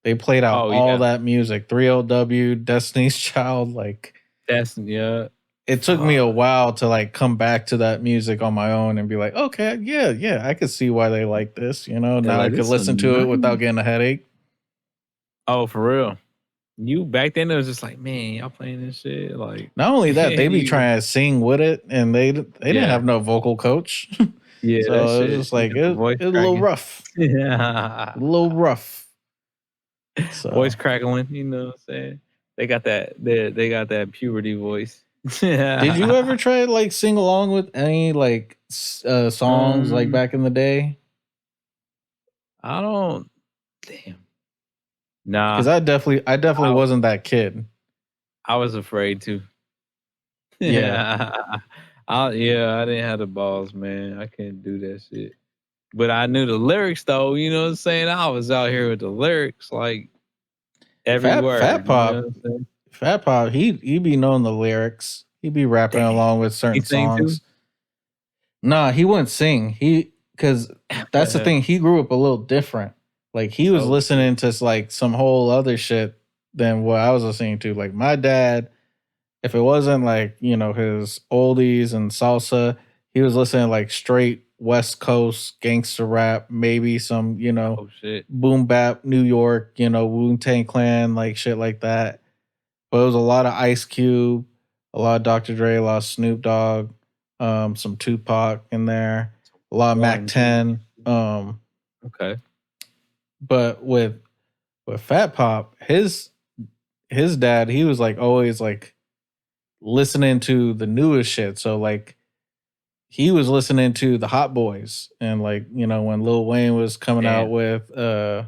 Speaker 1: they played out all that music. 3LW, Destiny's Child. Like
Speaker 2: yeah.
Speaker 1: it took me a while to like come back to that music on my own and be like, okay, yeah, I could see why they like this. You know, now
Speaker 2: like,
Speaker 1: I could listen to it without getting a headache.
Speaker 2: Oh, for real. You back then it was just like, man, y'all playing this shit. Like
Speaker 1: not only that, they be trying to sing with it, and they didn't have no vocal coach.
Speaker 2: Yeah,
Speaker 1: so it was just like it was a little rough.
Speaker 2: Yeah,
Speaker 1: a little rough. So.
Speaker 2: Voice crackling, you know what I'm saying? They got that. They got that puberty voice.
Speaker 1: Did you ever try to like sing along with any like songs like back in the day?
Speaker 2: I don't. Damn. Nah,
Speaker 1: because I definitely wasn't that kid.
Speaker 2: I was afraid to.
Speaker 1: Yeah.
Speaker 2: I didn't have the balls, man. I couldn't do that shit. But I knew the lyrics though, you know what I'm saying? I was out here with the lyrics like everywhere.
Speaker 1: Fat Pop.
Speaker 2: You know what I'm saying?
Speaker 1: Fat Pop, he be knowing the lyrics. He be rapping along with certain songs.
Speaker 2: Too?
Speaker 1: Nah, he wouldn't sing. Because that's the thing. He grew up a little different. Like he was listening to like some whole other shit than what I was listening to. Like my dad, if it wasn't like, you know, his oldies and salsa, he was listening to like straight West Coast gangster rap, maybe some, you know, boom bap, New York, you know, Wu-Tang Clan, like shit like that. But it was a lot of Ice Cube, a lot of Dr. Dre, a lot of Snoop Dogg, some Tupac in there, a lot of Mac 10.
Speaker 2: Okay.
Speaker 1: But with Fat Pop, his dad, he was like always like listening to the newest shit. So like he was listening to the Hot Boys and like, you know, when Lil Wayne was coming out with with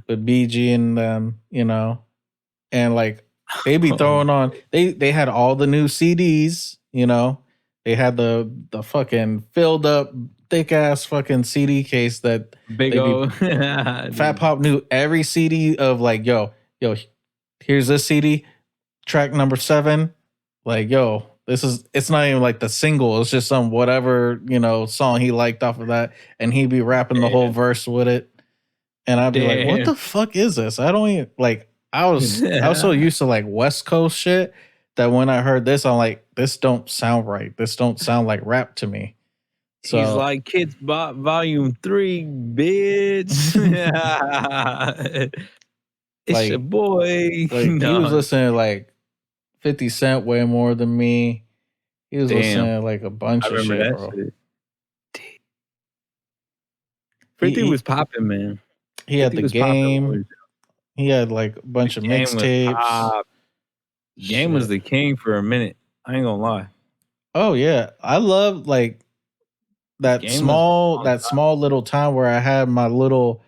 Speaker 1: BG and them, you know, and like they be throwing on they had all the new CDs, you know. They had the fucking filled up thick ass fucking CD case that
Speaker 2: big old
Speaker 1: Fat Pop knew every CD of like, yo, here's this CD, track number 7. Like, yo, it's not even like the single, it's just some whatever, you know, song he liked off of that, and he'd be rapping the whole verse with it. And I'd be like, what the fuck is this? I don't even like I was so used to like West Coast shit that when I heard this, I'm like, this don't sound right. This don't sound like rap to me. So
Speaker 2: he's like, Kids Bop Volume 3, bitch. It's
Speaker 1: like,
Speaker 2: your boy.
Speaker 1: Like he was listening to like 50 Cent way more than me. He was listening to like a bunch of shit, bro.
Speaker 2: Shit. 50 was popping, man.
Speaker 1: He had the Game. He had like a bunch of mixtapes.
Speaker 2: Game was the king for a minute. I ain't gonna lie.
Speaker 1: Oh yeah, I love like that small little time where I had my little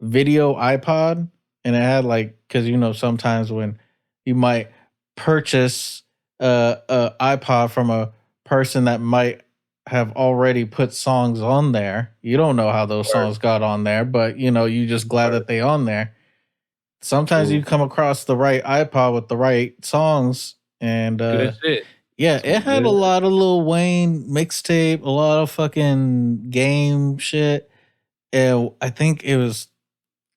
Speaker 1: video iPod, and it had like, because you know sometimes when you might purchase a iPod from a person that might have already put songs on there, you don't know how those songs got on there, but you know you just glad that they on there. Sometimes you come across the right iPod with the right songs, and yeah, it had a lot of Lil Wayne mixtape, a lot of fucking Game shit, I think it was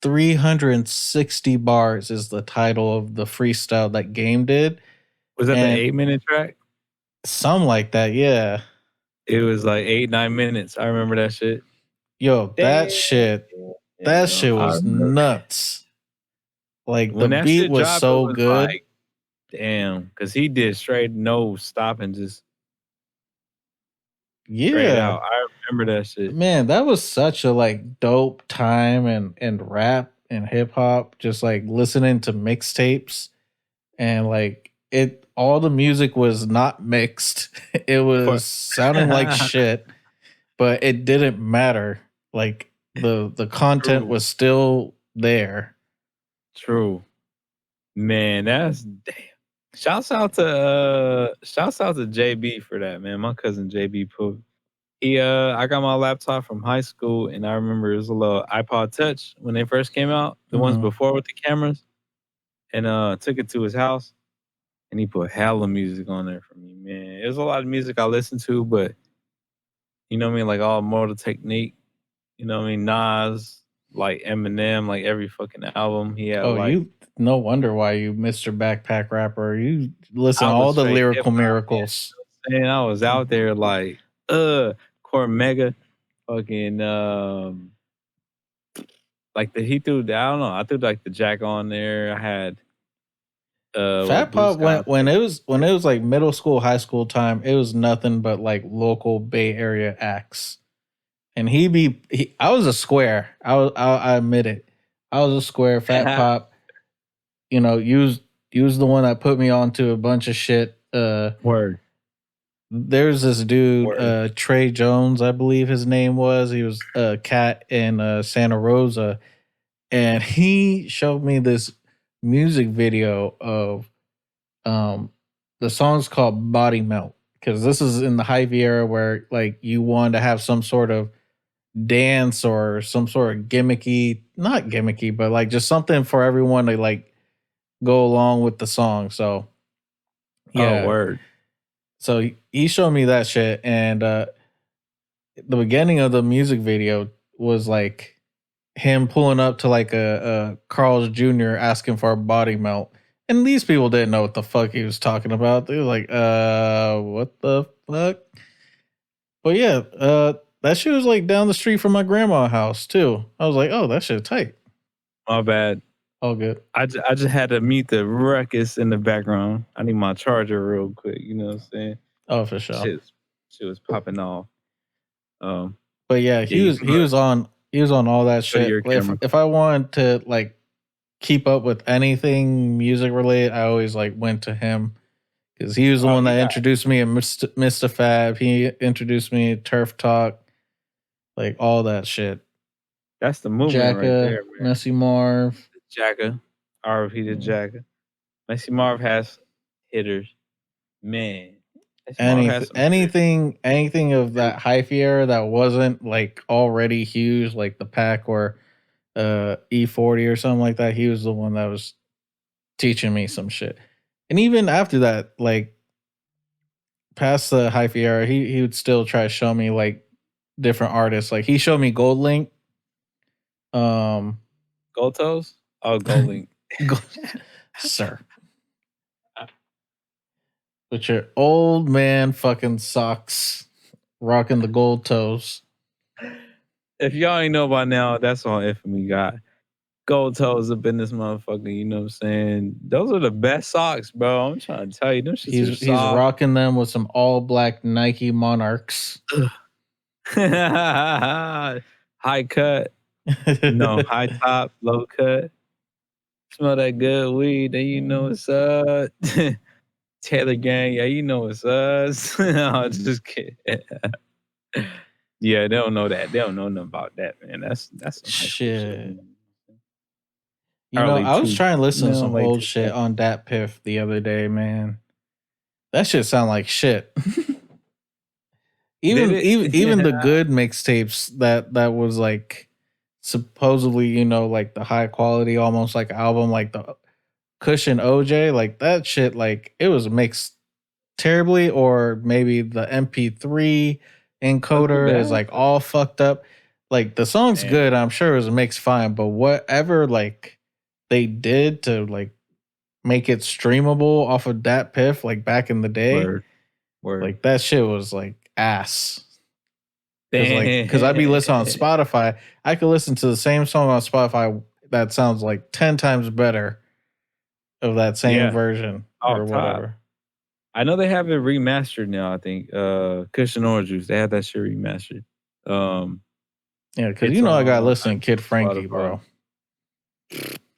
Speaker 1: 360 bars is the title of the freestyle that Game did.
Speaker 2: Was that the
Speaker 1: And
Speaker 2: 8-minute track?
Speaker 1: something like that, yeah.
Speaker 2: It was like 8-9 minutes. I remember that shit.
Speaker 1: Yo, that shit
Speaker 2: I
Speaker 1: was
Speaker 2: remember.
Speaker 1: nuts. Like the
Speaker 2: When that
Speaker 1: beat
Speaker 2: shit
Speaker 1: was
Speaker 2: dropped, it
Speaker 1: so
Speaker 2: was
Speaker 1: good.
Speaker 2: like, damn, because he did straight no stopping, just straight
Speaker 1: Yeah.
Speaker 2: out. I remember that shit.
Speaker 1: Man, that was such a like dope time and rap and hip hop, just like listening to mixtapes and like it all the music was not mixed. It
Speaker 2: For
Speaker 1: was sounding like shit, but it didn't matter. Like the content
Speaker 2: true,
Speaker 1: was still there.
Speaker 2: true. Man, that's damn. Shouts out to JB for that, man. My cousin JB put I got my laptop from high school and I remember it was a little iPod Touch when they first came out, the ones before with the cameras, and took it to his house and he put hella music on there for me, man. It was a lot of music I listened to, but you know what I mean, like all Mortal Technique, you know what I mean, Nas, like Eminem, like every fucking album he had,
Speaker 1: Oh,
Speaker 2: like
Speaker 1: you no wonder why you Mr. Backpack Rapper. You listen
Speaker 2: I
Speaker 1: to
Speaker 2: was
Speaker 1: all the
Speaker 2: straight hip
Speaker 1: lyrical
Speaker 2: hop,
Speaker 1: miracles.
Speaker 2: man. I was out there like Core Mega, fucking like he threw I don't know, I threw like the Jack on there. I had
Speaker 1: Fat
Speaker 2: Blue
Speaker 1: Pop
Speaker 2: Sky.
Speaker 1: went when it was like middle school, high school time, it was nothing but like local Bay Area acts. And I was a square. I admit it. I was a square. Fat Pop, use the one that put me onto a bunch of shit.
Speaker 2: Word.
Speaker 1: There's this dude,
Speaker 2: Word.
Speaker 1: Trey Jones, I believe his name was. He was a cat in Santa Rosa, and he showed me this music video of the song's called Body Melt because this is in the hyphy era where like you wanted to have some sort of dance or some sort of gimmicky, not gimmicky, but like just something for everyone to like go along with the song. So
Speaker 2: Oh,
Speaker 1: yeah.
Speaker 2: word.
Speaker 1: So he showed me that shit and the beginning of the music video was like him pulling up to like a Carl's Jr. asking for a body melt. And these people didn't know what the fuck he was talking about. They were like, what the fuck? But yeah, that shit was like down the street from my grandma's house too. I was like, oh, that shit tight.
Speaker 2: My bad.
Speaker 1: All good.
Speaker 2: I just had to mute the ruckus in the background. I need my charger real quick. You know what I'm saying?
Speaker 1: Oh, for sure.
Speaker 2: Shit was popping off.
Speaker 1: But yeah, he was on all that shit. If I wanted to like keep up with anything music related, I always like went to him because he was the one that introduced me to Mr. Fab. He introduced me to Turf Talk, like all that shit.
Speaker 2: That's the movement right there, man.
Speaker 1: Messy Marv.
Speaker 2: Jacka. RFP to Jacka. Messy Marv has hitters. Man.
Speaker 1: Anything of that hyphy era that wasn't like already huge, like the Pack or E40 or something like that, he was the one that was teaching me some shit. And even after that, like past the hyphy era, he would still try to show me like different artists. Like he showed me Gold Link.
Speaker 2: Gold Toes? Oh, Gold Link.
Speaker 1: Sir. With your old man fucking socks rocking the gold toes.
Speaker 2: If y'all ain't know by now, that's all Infamy got. Gold toes up in this motherfucker, you know what I'm saying? Those are the best socks, bro. I'm trying to tell you. Them shits
Speaker 1: He's rocking them with some all black Nike Monarchs.
Speaker 2: High cut. No, high top, low cut. Smell that good weed, then you know it's Taylor Gang, yeah, you know it's us. No, just kidding. Yeah, they don't know that. They don't know nothing about that, man. That's some
Speaker 1: shit. You know, I was trying to listen to some old shit on Dat Piff the other day, man. That shit sound like shit. even the good mixtapes that was like supposedly, you know, like the high quality, almost like album, like the Cushion OJ, like that shit, like it was mixed terribly, or maybe the MP3 encoder is like all fucked up. Like the song's good, I'm sure it was mixed fine, but whatever like they did to like make it streamable off of that Piff like back in the day,
Speaker 2: Word.
Speaker 1: like that shit was like ass.
Speaker 2: Damn.
Speaker 1: Cause I'd be listening on Spotify. I could listen to the same song on Spotify that sounds like 10 times better of that same version or whatever.
Speaker 2: I know they have it remastered now, I think. Cushion Orange Juice, they have that shit remastered.
Speaker 1: Yeah, because you know I gotta listen to Kid Frankie, bro.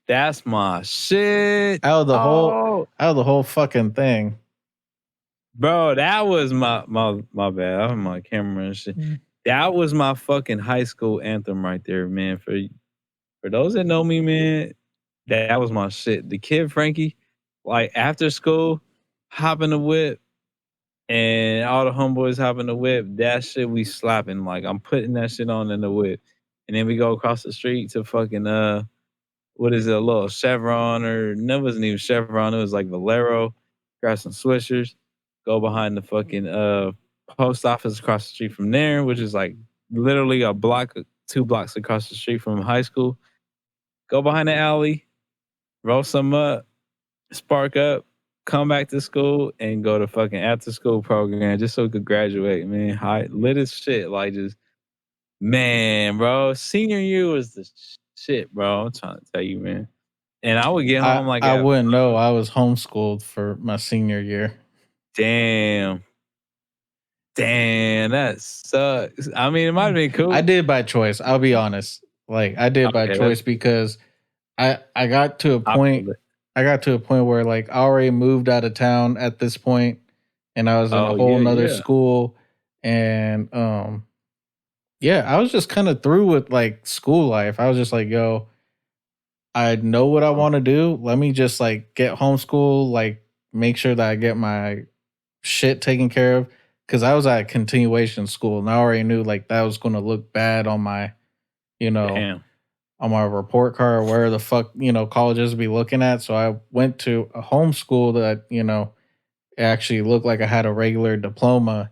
Speaker 2: That's my shit.
Speaker 1: Out of the whole fucking thing.
Speaker 2: Bro, that was my bad. I'm my camera and shit. That was my fucking high school anthem right there, man. For those that know me, man, that was my shit. The Kid Frankie, like after school, hop in the whip, and all the homeboys hop in the whip. That shit we slapping. Like I'm putting that shit on in the whip, and then we go across the street to fucking what is it, a little Chevron, or no, it wasn't even Chevron. It was like Valero. Grab some Swishers, go behind the fucking post office across the street from there, which is like literally a block, 2 blocks across the street from high school. Go behind the alley, roll some up, spark up, come back to school, and go to fucking after school program just so we could graduate, man. High, lit as shit. Like just, man, bro. Senior year was the shit, bro. I'm trying to tell you, man. And I would get home
Speaker 1: I wouldn't know. I was homeschooled for my senior year.
Speaker 2: Damn, that sucks. I mean, it might have been cool.
Speaker 1: I did by choice. I'll be honest. Like I did by choice because I got to a point. I got to a point where like I already moved out of town at this point, and I was in a whole nother school, and yeah, I was just kind of through with like school life. I was just like, yo, I know what I want to do. Let me just like get homeschool, like make sure that I get my shit taken care of. Cause I was at continuation school and I already knew like that was going to look bad on my, on my report card or where the fuck, colleges be looking at. So I went to a homeschool that, it actually looked like I had a regular diploma.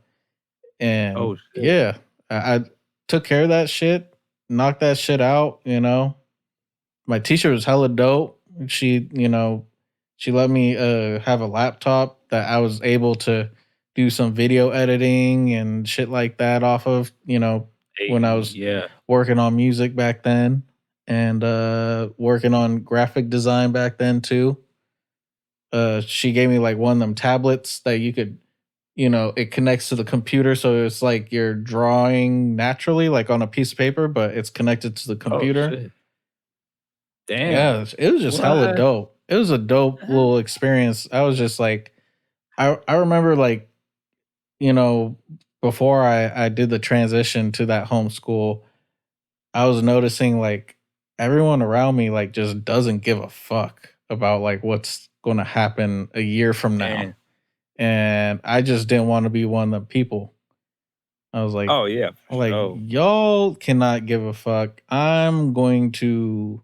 Speaker 1: And yeah, I took care of that shit, knocked that shit out, My teacher was hella dope. She, she let me have a laptop that I was able to do some video editing and shit like that off of, when I was working on music back then and working on graphic design back then too. She gave me like one of them tablets that you could, it connects to the computer. So it's like you're drawing naturally, like on a piece of paper, but it's connected to the computer.
Speaker 2: Oh, damn.
Speaker 1: Yeah, it was just hella dope. It was a dope little experience. I was just like, I remember like, before I did the transition to that homeschool, I was noticing like everyone around me like just doesn't give a fuck about like what's going to happen a year from now. And I just didn't want to be one of the people. I was like,
Speaker 2: oh yeah,
Speaker 1: like y'all cannot give a fuck. I'm going to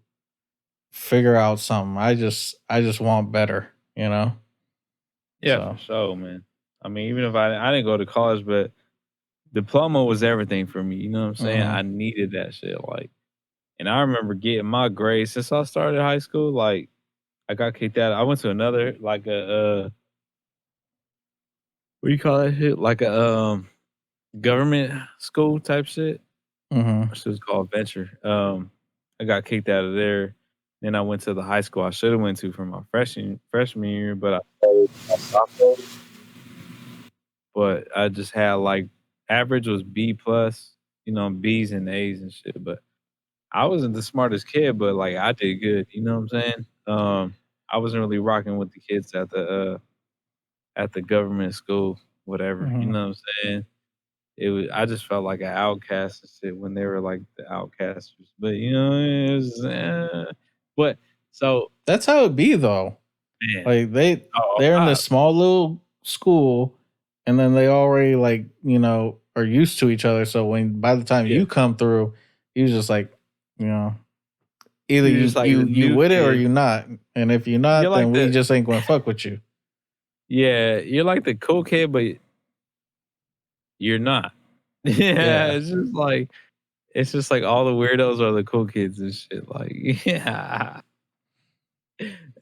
Speaker 1: figure out something. I just want better,
Speaker 2: Yeah, for sure, man. I mean, even if I didn't go to college, but diploma was everything for me. You know what I'm saying? I needed that shit. Like, and I remember getting my grades since I started high school. Like, I got kicked out. I went to another like a what do you call that shit? Like a government school type shit. Which was called Venture. I got kicked out of there. Then I went to the high school I should have went to for my freshman year, but I stopped. But I just had like average was B plus, B's and A's and shit. But I wasn't the smartest kid, but like I did good. You know what I'm saying? I wasn't really rocking with the kids at the government school, whatever. You know what I'm saying? I just felt like an outcast and shit when they were like the outcasters. But it was but so
Speaker 1: that's how it be though. Man. Like they're in this small little school and then they already like, are used to each other. So by the time you come through, you just like, either you with it or you not. And if you're not, then we just ain't gonna fuck with you.
Speaker 2: Yeah, you're like the cool kid, but you're not. Yeah, it's just like It's just like all the weirdos are the cool kids and shit. Like, yeah,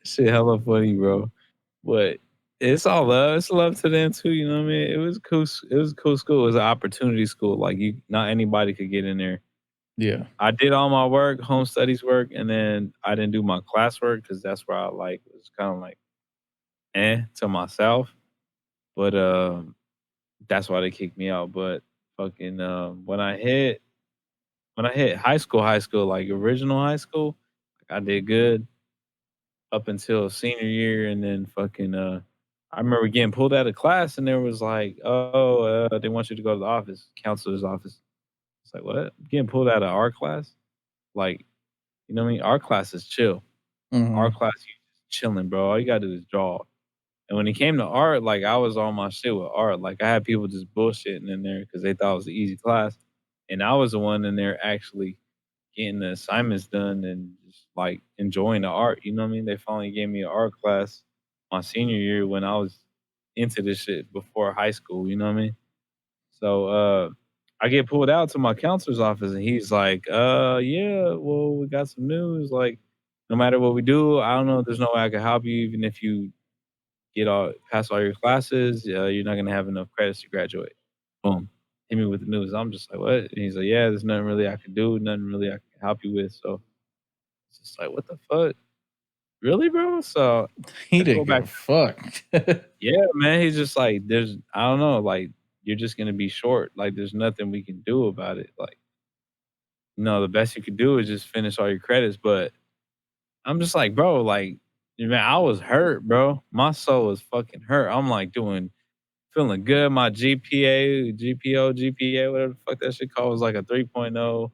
Speaker 2: shit, hella funny, bro. But it's all love. It's love to them too. You know what I mean? It was cool. It was a cool school. It was an opportunity school. Like not anybody could get in there.
Speaker 1: Yeah.
Speaker 2: I did all my work, home studies work, and then I didn't do my classwork because that's where I was kind of like to myself. But that's why they kicked me out. But fucking when I hit high school, like original high school, I did good up until senior year, and then fucking I remember getting pulled out of class, and there was like, oh, they want you to go to the office, counselor's office. It's like, what? Getting pulled out of our class? Like, you know what I mean? Our class is chill. Our class, you just chilling, bro. All you gotta do is draw. And when it came to art, like I was on my shit with art. Like I had people just bullshitting in there because they thought it was an easy class, and I was the one in there actually getting the assignments done and just like enjoying the art. You know what I mean? They finally gave me an art class my senior year when I was into this shit before high school. You know what I mean? So I get pulled out to my counselor's office and he's like, yeah, well, we got some news. Like, no matter what we do, I don't know, there's no way I can help you, even if you pass all your classes, you're not gonna have enough credits to graduate. Boom. Hit me with the news. I'm just like, what? And he's like, yeah, there's nothing really I can do, nothing really I can help you with. So it's just like, what the fuck? Really, bro? So
Speaker 1: He
Speaker 2: I go
Speaker 1: didn't give
Speaker 2: back.
Speaker 1: a fuck.
Speaker 2: Yeah, man. He's just like, I don't know, like, you're just gonna be short. Like, there's nothing we can do about it. Like, no, the best you could do is just finish all your credits. But I'm just like, bro, like, man, I was hurt, bro. My soul was fucking hurt. I'm like feeling good. My GPA, GPO, GPA, whatever the fuck that shit called was like a 3.0.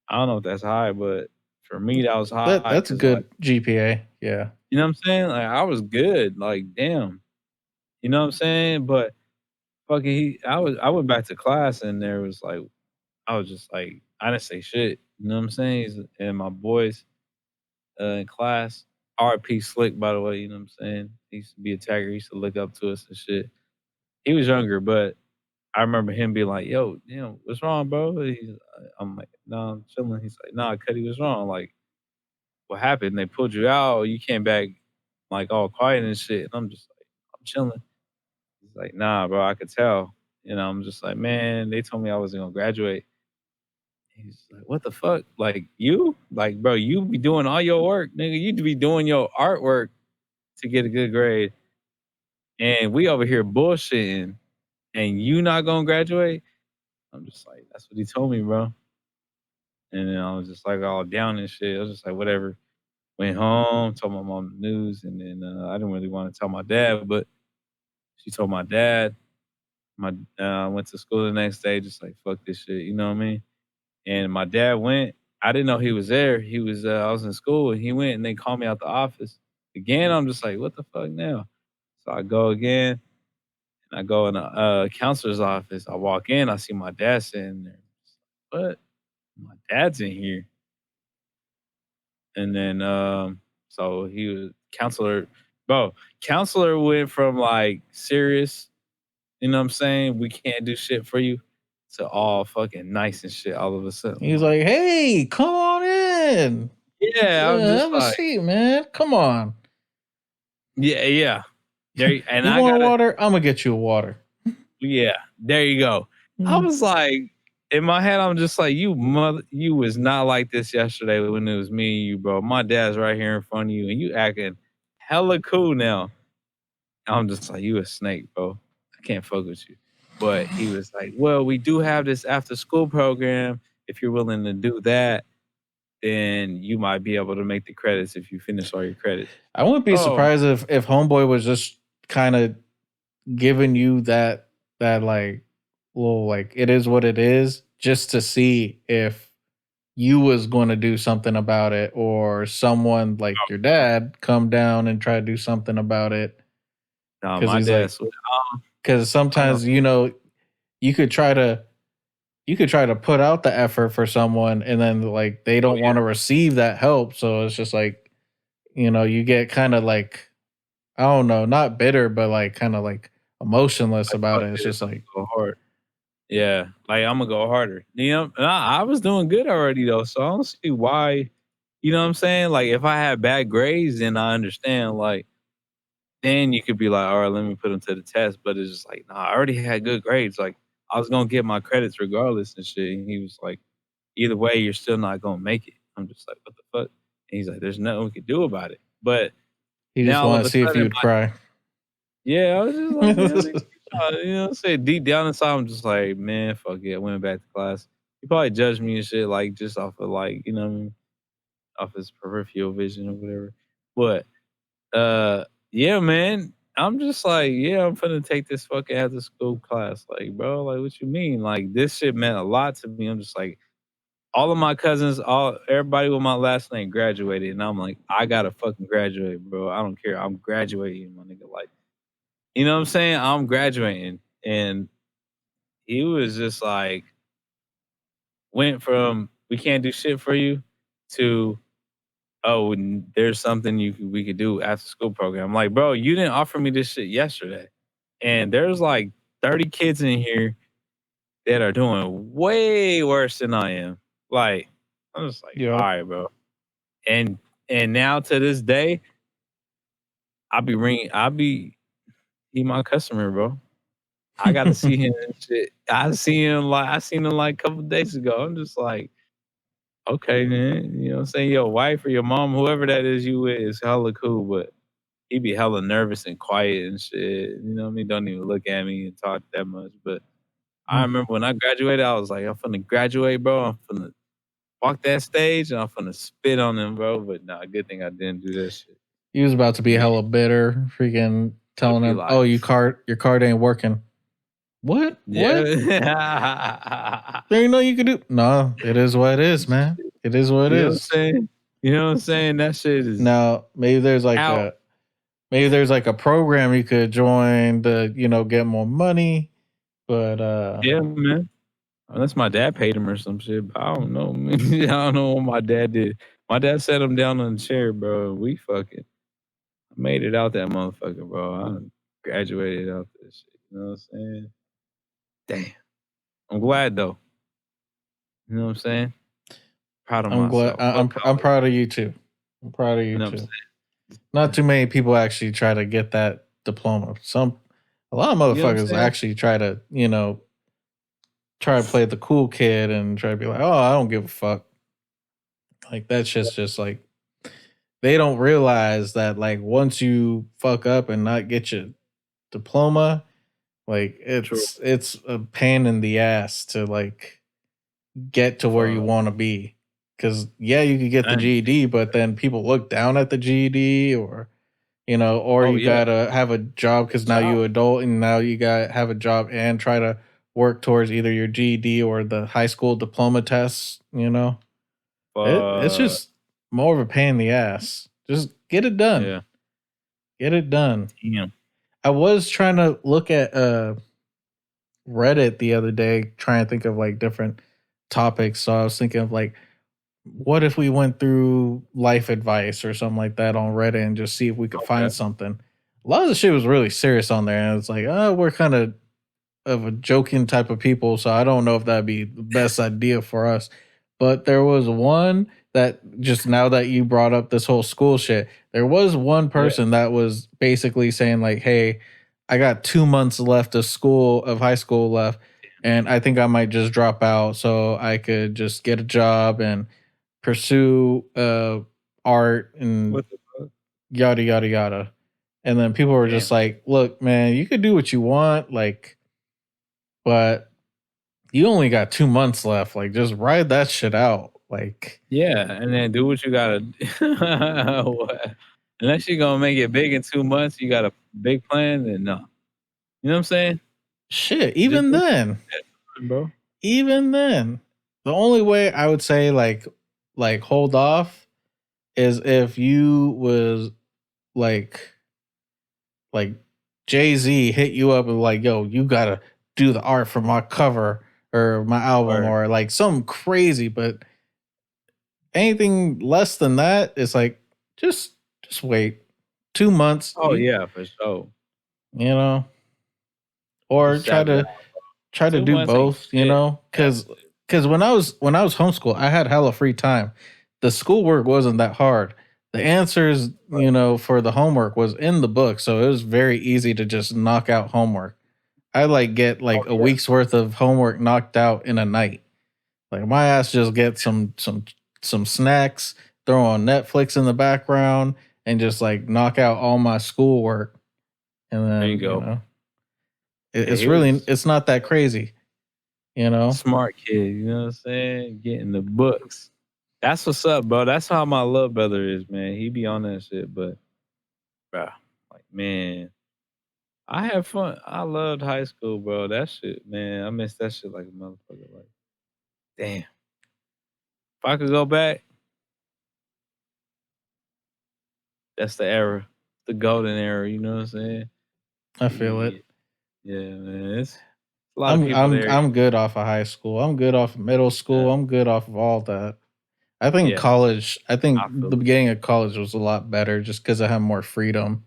Speaker 2: I don't know if that's high, but for me, that was high
Speaker 1: That's a
Speaker 2: because, like,
Speaker 1: good GPA. Yeah.
Speaker 2: you know what I'm saying? Like, I was good. Like, damn. You know what I'm saying? But fucking, I went back to class and there was like, I was just like, I didn't say shit. You know what I'm saying? And my boys in class, RP Slick, by the way, you know what I'm saying? He used to be a tagger. He used to look up to us and shit. He was younger, but I remember him being like, "Yo, what's wrong, bro?" I'm like, "No, I'm chilling." He's like, "Nah, Cuddy, what's wrong? Like, what happened? They pulled you out. You came back like all quiet and shit." And I'm just like, "I'm chilling." He's like, "Nah, bro, I could tell." I'm just like, "Man, they told me I wasn't gonna graduate." He's like, "What the fuck? Like you? Like, bro, you be doing all your work, nigga. You be doing your artwork to get a good grade, and we over here bullshitting, and you not gonna graduate?" I'm just like, "That's what he told me, bro." And then I was just like all down and shit. I was just like, whatever. Went home, told my mom the news, and then I didn't really want to tell my dad, but she told my dad. My went to school the next day, just like fuck this shit, you know what I mean? And my dad went. I didn't know he was there. He was I was in school, and he went, and they called me out the office again. I'm just like, what the fuck now? So I go again, and I go in a counselor's office. I walk in, I see my dad sitting there. What? My dad's in here. And then so he was counselor. Bro, counselor went from like serious, you know what I'm saying? We can't do shit for you to all fucking nice and shit all of a sudden.
Speaker 1: He's like, "Hey, come on in.
Speaker 2: Yeah, I'm just
Speaker 1: Have a
Speaker 2: like,
Speaker 1: seat, man. Come on.
Speaker 2: yeah. There and
Speaker 1: You
Speaker 2: I
Speaker 1: want a
Speaker 2: gotta
Speaker 1: water? I'm gonna get you a water."
Speaker 2: yeah, there you go. I was like, in my head, I'm just like, you was not like this yesterday when it was me and you, bro. My dad's right here in front of you, and you acting hella cool now. I'm just like, you a snake, bro. I can't fuck with you. But he was like, well, we do have this after school program. If you're willing to do that, then you might be able to make the credits if you finish all your credits.
Speaker 1: I wouldn't be surprised if Homeboy was just kind of giving you that like little like it is what it is, just to see if you was going to do something about it, or someone like your dad come down and try to do something about it.
Speaker 2: No,
Speaker 1: Because
Speaker 2: my
Speaker 1: he's like,
Speaker 2: dad's
Speaker 1: because sometimes you could try to put out the effort for someone, and then like they don't want to receive that help, so it's just like you get kind of like, I don't know, not bitter, but like kind of like emotionless about it. It's just like,
Speaker 2: so hard. Yeah, like I'm gonna go harder. You know, and I was doing good already though, so I don't see why. You know what I'm saying? Like if I had bad grades, then I understand. Like then you could be like, all right, let me put them to the test. But it's just like, nah, I already had good grades. Like I was gonna get my credits regardless and shit. And he was like, either way, you're still not gonna make it. I'm just like, what the fuck? And he's like, there's nothing we could do about it. But
Speaker 1: You just
Speaker 2: now all
Speaker 1: want
Speaker 2: of
Speaker 1: to
Speaker 2: a
Speaker 1: see if
Speaker 2: sudden,
Speaker 1: you'd cry.
Speaker 2: yeah, I was just like, man, you know what I'm saying? Deep down inside, I'm just like, man, fuck it. I went back to class. He probably judged me and shit, like just off of like, you know what I mean? Off his peripheral vision or whatever. But yeah, man. I'm just like, yeah, I'm finna take this fucking after school class. Like, bro, like what you mean? Like this shit meant a lot to me. I'm just like, all of my cousins, everybody with my last name graduated, and I'm like, I gotta fucking graduate, bro. I don't care. I'm graduating, my nigga. Like, you know what I'm saying? I'm graduating. And he was just like, went from we can't do shit for you to there's something we could do after school program. I'm like, bro, you didn't offer me this shit yesterday. And there's like 30 kids in here that are doing way worse than I am. Like, I'm just like, all
Speaker 1: Yep.
Speaker 2: right, bro. And now to this day, he my customer, bro. I gotta see him and shit. I seen him like a couple days ago. I'm just like, okay, man. You know what I'm saying? Your wife or your mom, whoever that is you with, is hella cool, but he be hella nervous and quiet and shit. You know what I mean? Don't even look at me and talk that much. But I remember when I graduated, I was like, I'm finna graduate, bro. I'm finna walk that stage and I'm finna spit on them, bro. But nah, good thing I didn't do that shit.
Speaker 1: He was about to be
Speaker 2: Man,
Speaker 1: hella bitter, freaking
Speaker 2: I'd
Speaker 1: telling
Speaker 2: be
Speaker 1: him,
Speaker 2: like,
Speaker 1: "Oh, your card ain't working." What? What?
Speaker 2: yeah.
Speaker 1: There you know you can do. No, it is what it is, man. It is what it
Speaker 2: You know what I'm
Speaker 1: is.
Speaker 2: saying? You know what I'm saying? That shit is
Speaker 1: Now maybe there's like
Speaker 2: out.
Speaker 1: a program you could join to get more money, but
Speaker 2: Yeah, man. Unless my dad paid him or some shit, but I don't know, man. I don't know what my dad did. My dad sat him down on the chair, bro. We fucking made it out that motherfucker, bro. I graduated out this shit. You know what I'm saying? Damn. I'm glad though. You know what I'm saying? Proud of
Speaker 1: I'm glad.
Speaker 2: myself. Fuck
Speaker 1: I'm
Speaker 2: college.
Speaker 1: proud of you too. I'm proud of
Speaker 2: You
Speaker 1: you
Speaker 2: know what I'm
Speaker 1: too.
Speaker 2: saying?
Speaker 1: Not too many people actually try to get that diploma. A lot of
Speaker 2: You know what I'm
Speaker 1: motherfuckers
Speaker 2: saying?
Speaker 1: actually try to play the cool kid and try to be like, oh, I don't give a fuck. Like that shit's just like they don't realize that like once you fuck up and not get your diploma, like
Speaker 2: True.
Speaker 1: it's a pain in the ass to like get to where you
Speaker 2: Fuck.
Speaker 1: want to be. Cause yeah, you could get the
Speaker 2: I didn't think
Speaker 1: GED,
Speaker 2: of
Speaker 1: but
Speaker 2: that.
Speaker 1: then people look down at the GED or
Speaker 2: Oh
Speaker 1: you
Speaker 2: yeah.
Speaker 1: gotta have a job
Speaker 2: Good
Speaker 1: because now
Speaker 2: job.
Speaker 1: you adult and now you gotta have a job and try to work towards either your GED or the high school diploma tests. It's
Speaker 2: Fuck.
Speaker 1: just more of a pain in the ass. Just get it done.
Speaker 2: Yeah.
Speaker 1: Get it done.
Speaker 2: Damn.
Speaker 1: I was trying to look at Reddit the other day, trying to think of like different topics. So I was thinking of like, what if we went through life advice or something like that on Reddit and just see if we could
Speaker 2: Okay.
Speaker 1: find something. A lot of the shit was really serious on there, and it's like, oh, we're kind of a joking type of people, so I don't know if that'd be the best idea for us. But there was one that just now that you brought up this whole school shit, there was one
Speaker 2: Yeah.
Speaker 1: person that was basically saying like, "Hey, I got 2 months left of high school left, and I think I might just drop out so I could just get a job and pursue art and
Speaker 2: What the fuck?
Speaker 1: yada yada yada." And then people were just
Speaker 2: Damn.
Speaker 1: like, "Look, man, you could do what you want, like, but." You only got 2 months left. Like, just ride that shit out. Like,
Speaker 2: Yeah, and then do what you gotta what? Unless you're gonna make it big in 2 months, you got a big plan, then no. You know what I'm saying?
Speaker 1: shit.
Speaker 2: Just
Speaker 1: Even
Speaker 2: do
Speaker 1: then,
Speaker 2: it, bro.
Speaker 1: the only way I would say like hold off is if you was like like Jay-Z hit you up and like, yo, you gotta do the art for my cover or my album
Speaker 2: Or
Speaker 1: or like something crazy. But anything less than that is like just just wait 2 months.
Speaker 2: oh yeah, for sure.
Speaker 1: You know, or
Speaker 2: Just sap it out.
Speaker 1: try to
Speaker 2: 2
Speaker 1: do
Speaker 2: months ain't
Speaker 1: both, you
Speaker 2: shit.
Speaker 1: know, because when I was homeschooled, I had hella free time. The schoolwork wasn't that hard. The answers, you know, for the homework was in the book, so it was very easy to just knock out homework. I like get like a week's worth of homework knocked out in a night. Like my ass just get some snacks, throw on Netflix in the background, and just like knock out all my schoolwork. And
Speaker 2: There
Speaker 1: then
Speaker 2: you go.
Speaker 1: it's really it's not that crazy, you know.
Speaker 2: Smart kid, you know what I'm saying? Getting the books. That's what's up, bro. That's how my little brother is, man. He be on that shit, but bro, like man, I had fun. I loved high school, bro. That shit, man. I miss that shit like a motherfucker. Like, damn. If I could go back, that's the era, the golden era. You know what I'm saying?
Speaker 1: I feel it.
Speaker 2: Yeah, man. It's a lot of people there.
Speaker 1: I'm good off of high school. I'm good off of middle school. I'm good off of all that. I think college. I think the beginning of college was a lot better just because I had more freedom.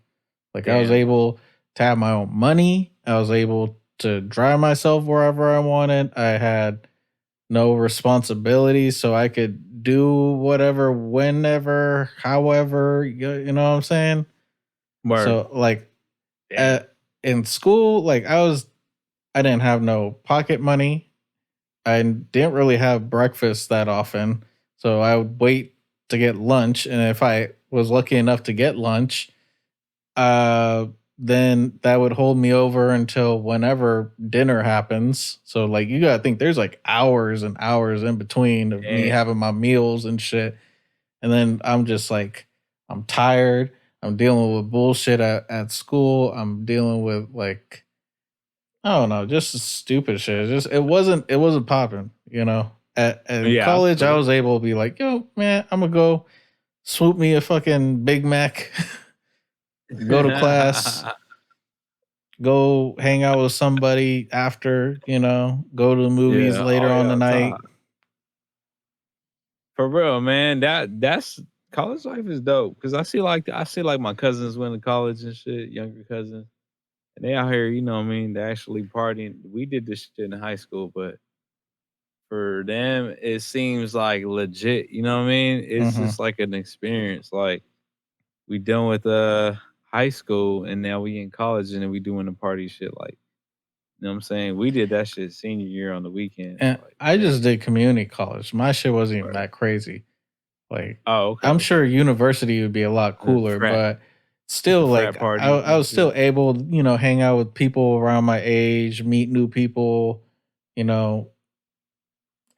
Speaker 1: Like I was able to have my own money. I was able to drive myself wherever I wanted. I had no responsibilities, so I could do whatever, whenever, however. You know what I'm saying?
Speaker 2: Word.
Speaker 1: So like in school, like I didn't have no pocket money. I didn't really have breakfast that often. So I would wait to get lunch. And if I was lucky enough to get lunch, then that would hold me over until whenever dinner happens. So like you gotta think there's like hours and hours in between of me having my meals and shit. And then I'm just like, I'm tired. I'm dealing with bullshit at school. I'm dealing with like I don't know, just stupid shit. It wasn't popping, you know. At college, I was able to be like, yo, man, I'm gonna go swoop me a fucking Big Mac, go to class, go hang out with somebody after, you know, go to the movies later on the night.
Speaker 2: For real, man. That's college life is dope because I see like my cousins went to college and shit, younger cousins. And they out here, you know what I mean? They actually partying. We did this shit in high school, but for them, it seems like legit. You know what I mean? It's just like an experience. Like we done with high school and now we in college and then we doing the party shit. Like, you know what I'm saying? We did that shit senior year on the weekend.
Speaker 1: And
Speaker 2: like,
Speaker 1: I just did community college. My shit wasn't even that crazy. Like, I'm sure university would be a lot cooler, but still, like, I was still able, you know, hang out with people around my age, meet new people, you know.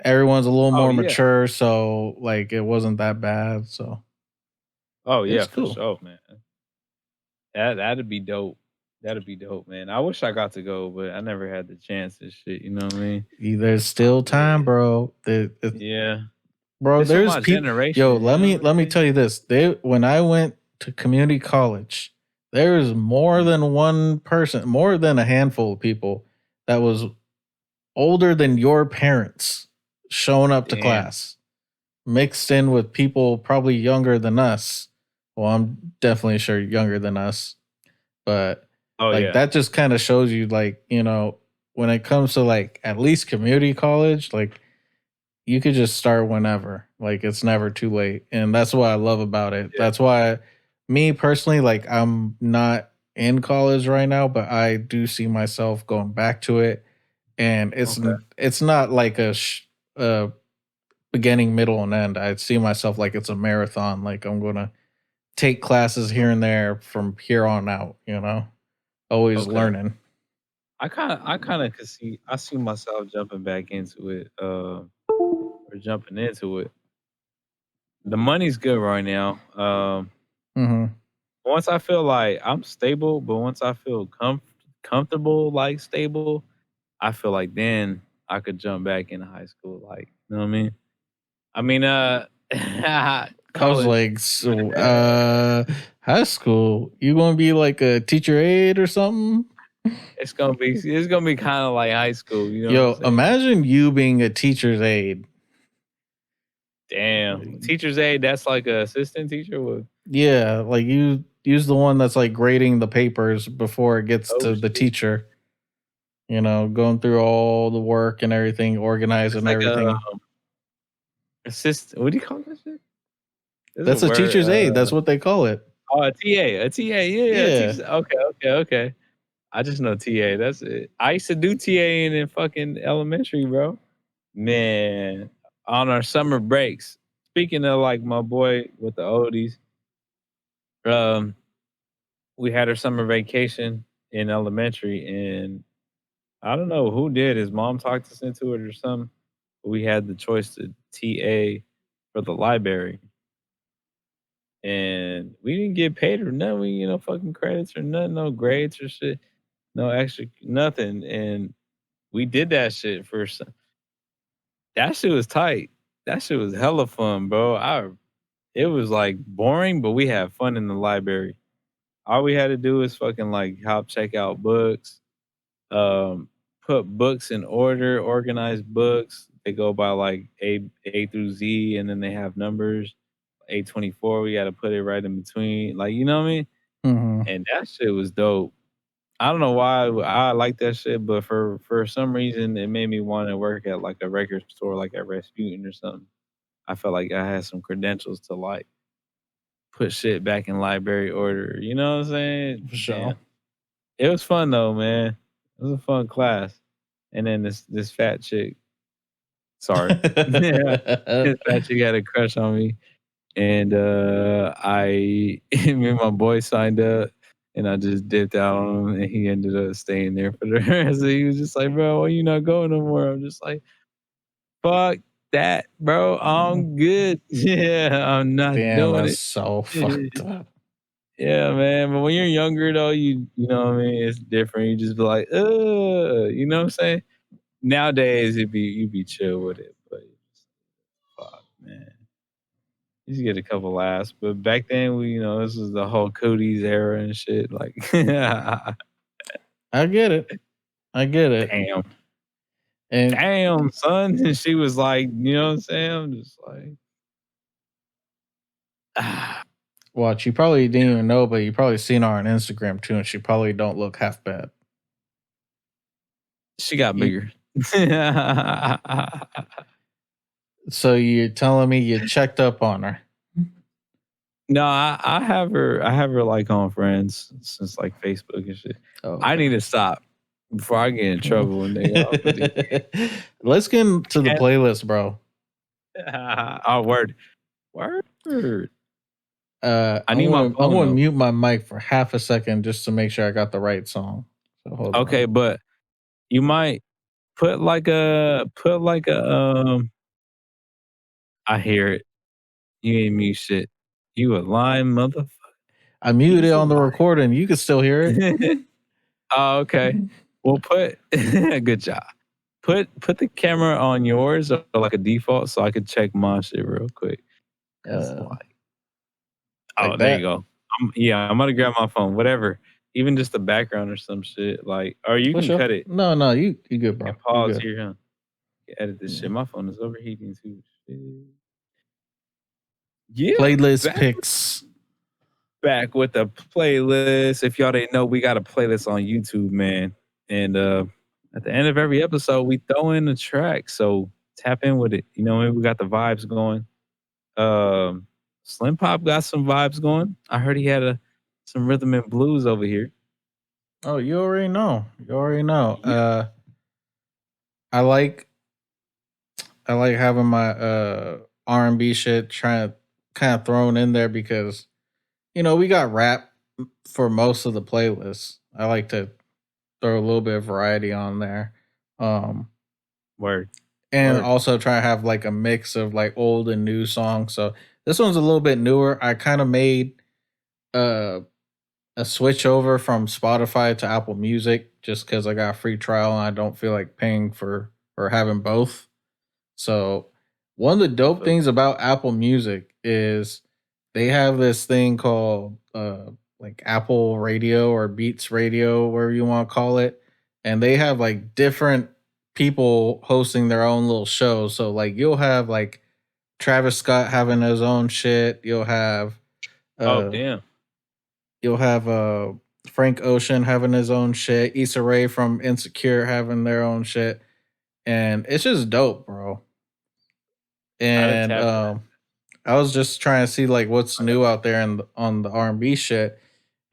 Speaker 1: Everyone's a little more mature, so like it wasn't that bad. So,
Speaker 2: it's cool. For sure, man. That'd be dope. That'd be dope, man. I wish I got to go, but I never had the chance and shit. You know what I mean?
Speaker 1: There's still time, bro. Bro, there's people. Yo, let me tell you this. When I went to community college, there was more than one person, more than a handful of people that was older than your parents showing up to class, mixed in with people probably younger than us. Well, I'm definitely sure younger than us, but that just kind of shows you, like, you know, when it comes to like at least community college, like you could just start whenever. Like it's never too late. And that's what I love about it. That's why me personally, like I'm not in college right now, but I do see myself going back to it. And it's not like a beginning, middle, and end. I see myself like it's a marathon. Like I'm gonna take classes here and there from here on out, you know? Always learning.
Speaker 2: I kind of could see myself jumping back into it. Or jumping into it. The money's good right now. Once I feel like I'm stable, but once I feel comfortable, like stable, I feel like then I could jump back into high school. Like, you know what I mean?
Speaker 1: I was like, so, high school, you gonna be like a teacher aide or something?
Speaker 2: It's gonna be kind of like high school. You know
Speaker 1: Yo, imagine you being a teacher's aide.
Speaker 2: Damn, teacher's aide. That's like an assistant teacher.
Speaker 1: Yeah, like you use the one that's like grading the papers before it gets to the teacher. going through all the work and everything, organizing
Speaker 2: like
Speaker 1: everything.
Speaker 2: Assistant. What do you call that shit?
Speaker 1: That's a teacher's aide. That's what they call it.
Speaker 2: Oh, a TA. Yeah.
Speaker 1: Yeah.
Speaker 2: Okay. I just know TA. That's it. I used to do TA in fucking elementary, bro. Man, on our summer breaks. Speaking of like my boy with the oldies, we had our summer vacation in elementary, and I don't know who did. His mom talked us into it or something. But we had the choice to TA for the library, and we didn't get paid or nothing. Fucking credits or nothing, no grades or shit, no extra nothing, and we did that shit for some. That shit was tight. That shit was hella fun, bro. It was like boring, but we had fun in the library. All we had to do is fucking like help check out books, um, put books in order, organize books. They go by like A through Z, and then they have numbers. A24, we got to put it right in between. Like, you know what I mean?
Speaker 1: Mm-hmm.
Speaker 2: And that shit was dope. I don't know why I like that shit, but for some reason it made me want to work at like a record store, like at Rasputin or something. I felt like I had some credentials to like put shit back in library order. You know what I'm saying?
Speaker 1: For sure.
Speaker 2: Damn. It was fun though, man. It was a fun class. And then this fat chick, sorry, yeah, this fat chick had a crush on me, and me and my boy signed up. And I just dipped out on him, and he ended up staying there for the rest. He was just like, "Bro, why you not going no more?" I'm just like, "Fuck that, bro. I'm good. Yeah, I'm not
Speaker 1: Damn,
Speaker 2: doing
Speaker 1: that's
Speaker 2: it."
Speaker 1: so fucked up.
Speaker 2: Yeah, man. But when you're younger, though, you know what I mean. It's different. You just be like, you know what I'm saying. Nowadays, you'd be chill with it, but fuck, man. You just get a couple laughs. But back then, this was the whole cooties era and shit. Like,
Speaker 1: I get it.
Speaker 2: Damn. And damn, son. And she was like, you know what I'm saying? I'm just like,
Speaker 1: Watch, you probably didn't even know, but you probably seen her on Instagram too, and she probably don't look half bad.
Speaker 2: She got bigger.
Speaker 1: So you're telling me you checked up on her?
Speaker 2: No, I have her. I have her like on friends since like Facebook and shit. Oh, okay. I need to stop before I get in trouble. And
Speaker 1: let's get into the playlist, bro.
Speaker 2: Oh, word.
Speaker 1: I'm gonna mute my mic for half a second just to make sure I got the right song. So hold on.
Speaker 2: Okay, but you might put like a I hear it. You ain't mute shit. You a lying motherfucker.
Speaker 1: I muted it on the recording. You can still hear it.
Speaker 2: Oh, okay. Well, good job. Put the camera on yours or like a default so I could check my shit real quick. Like there you go. I'm gonna grab my phone. Whatever. Even just the background or some shit. Like, or you can cut it.
Speaker 1: No, you good, bro.
Speaker 2: Pause here, huh? Edit this shit. My phone is overheating too. Yeah.
Speaker 1: Playlist picks.
Speaker 2: Back with the playlist. If y'all didn't know, we got a playlist on YouTube, man. And at the end of every episode, we throw in a track. So tap in with it. You know, we got the vibes going. Slim Pop got some vibes going. I heard he had some rhythm and blues over here.
Speaker 1: Oh, you already know. Yeah. I like having my R&B shit kind of thrown in there because we got rap for most of the playlists. I like to throw a little bit of variety on there.
Speaker 2: Word.
Speaker 1: And also try to have like a mix of like old and new songs. So this one's a little bit newer. I kind of made a switch over from Spotify to Apple Music just because I got a free trial and I don't feel like paying for or having both. So one of the dope things about Apple Music is they have this thing called like Apple Radio or Beats Radio, whatever you want to call it. And they have like different people hosting their own little shows. So like you'll have like Travis Scott having his own shit. You'll have
Speaker 2: oh damn.
Speaker 1: You'll have Frank Ocean having his own shit, Issa Rae from Insecure having their own shit, and it's just dope, bro. And I was just trying to see like what's new out there on the R&B shit,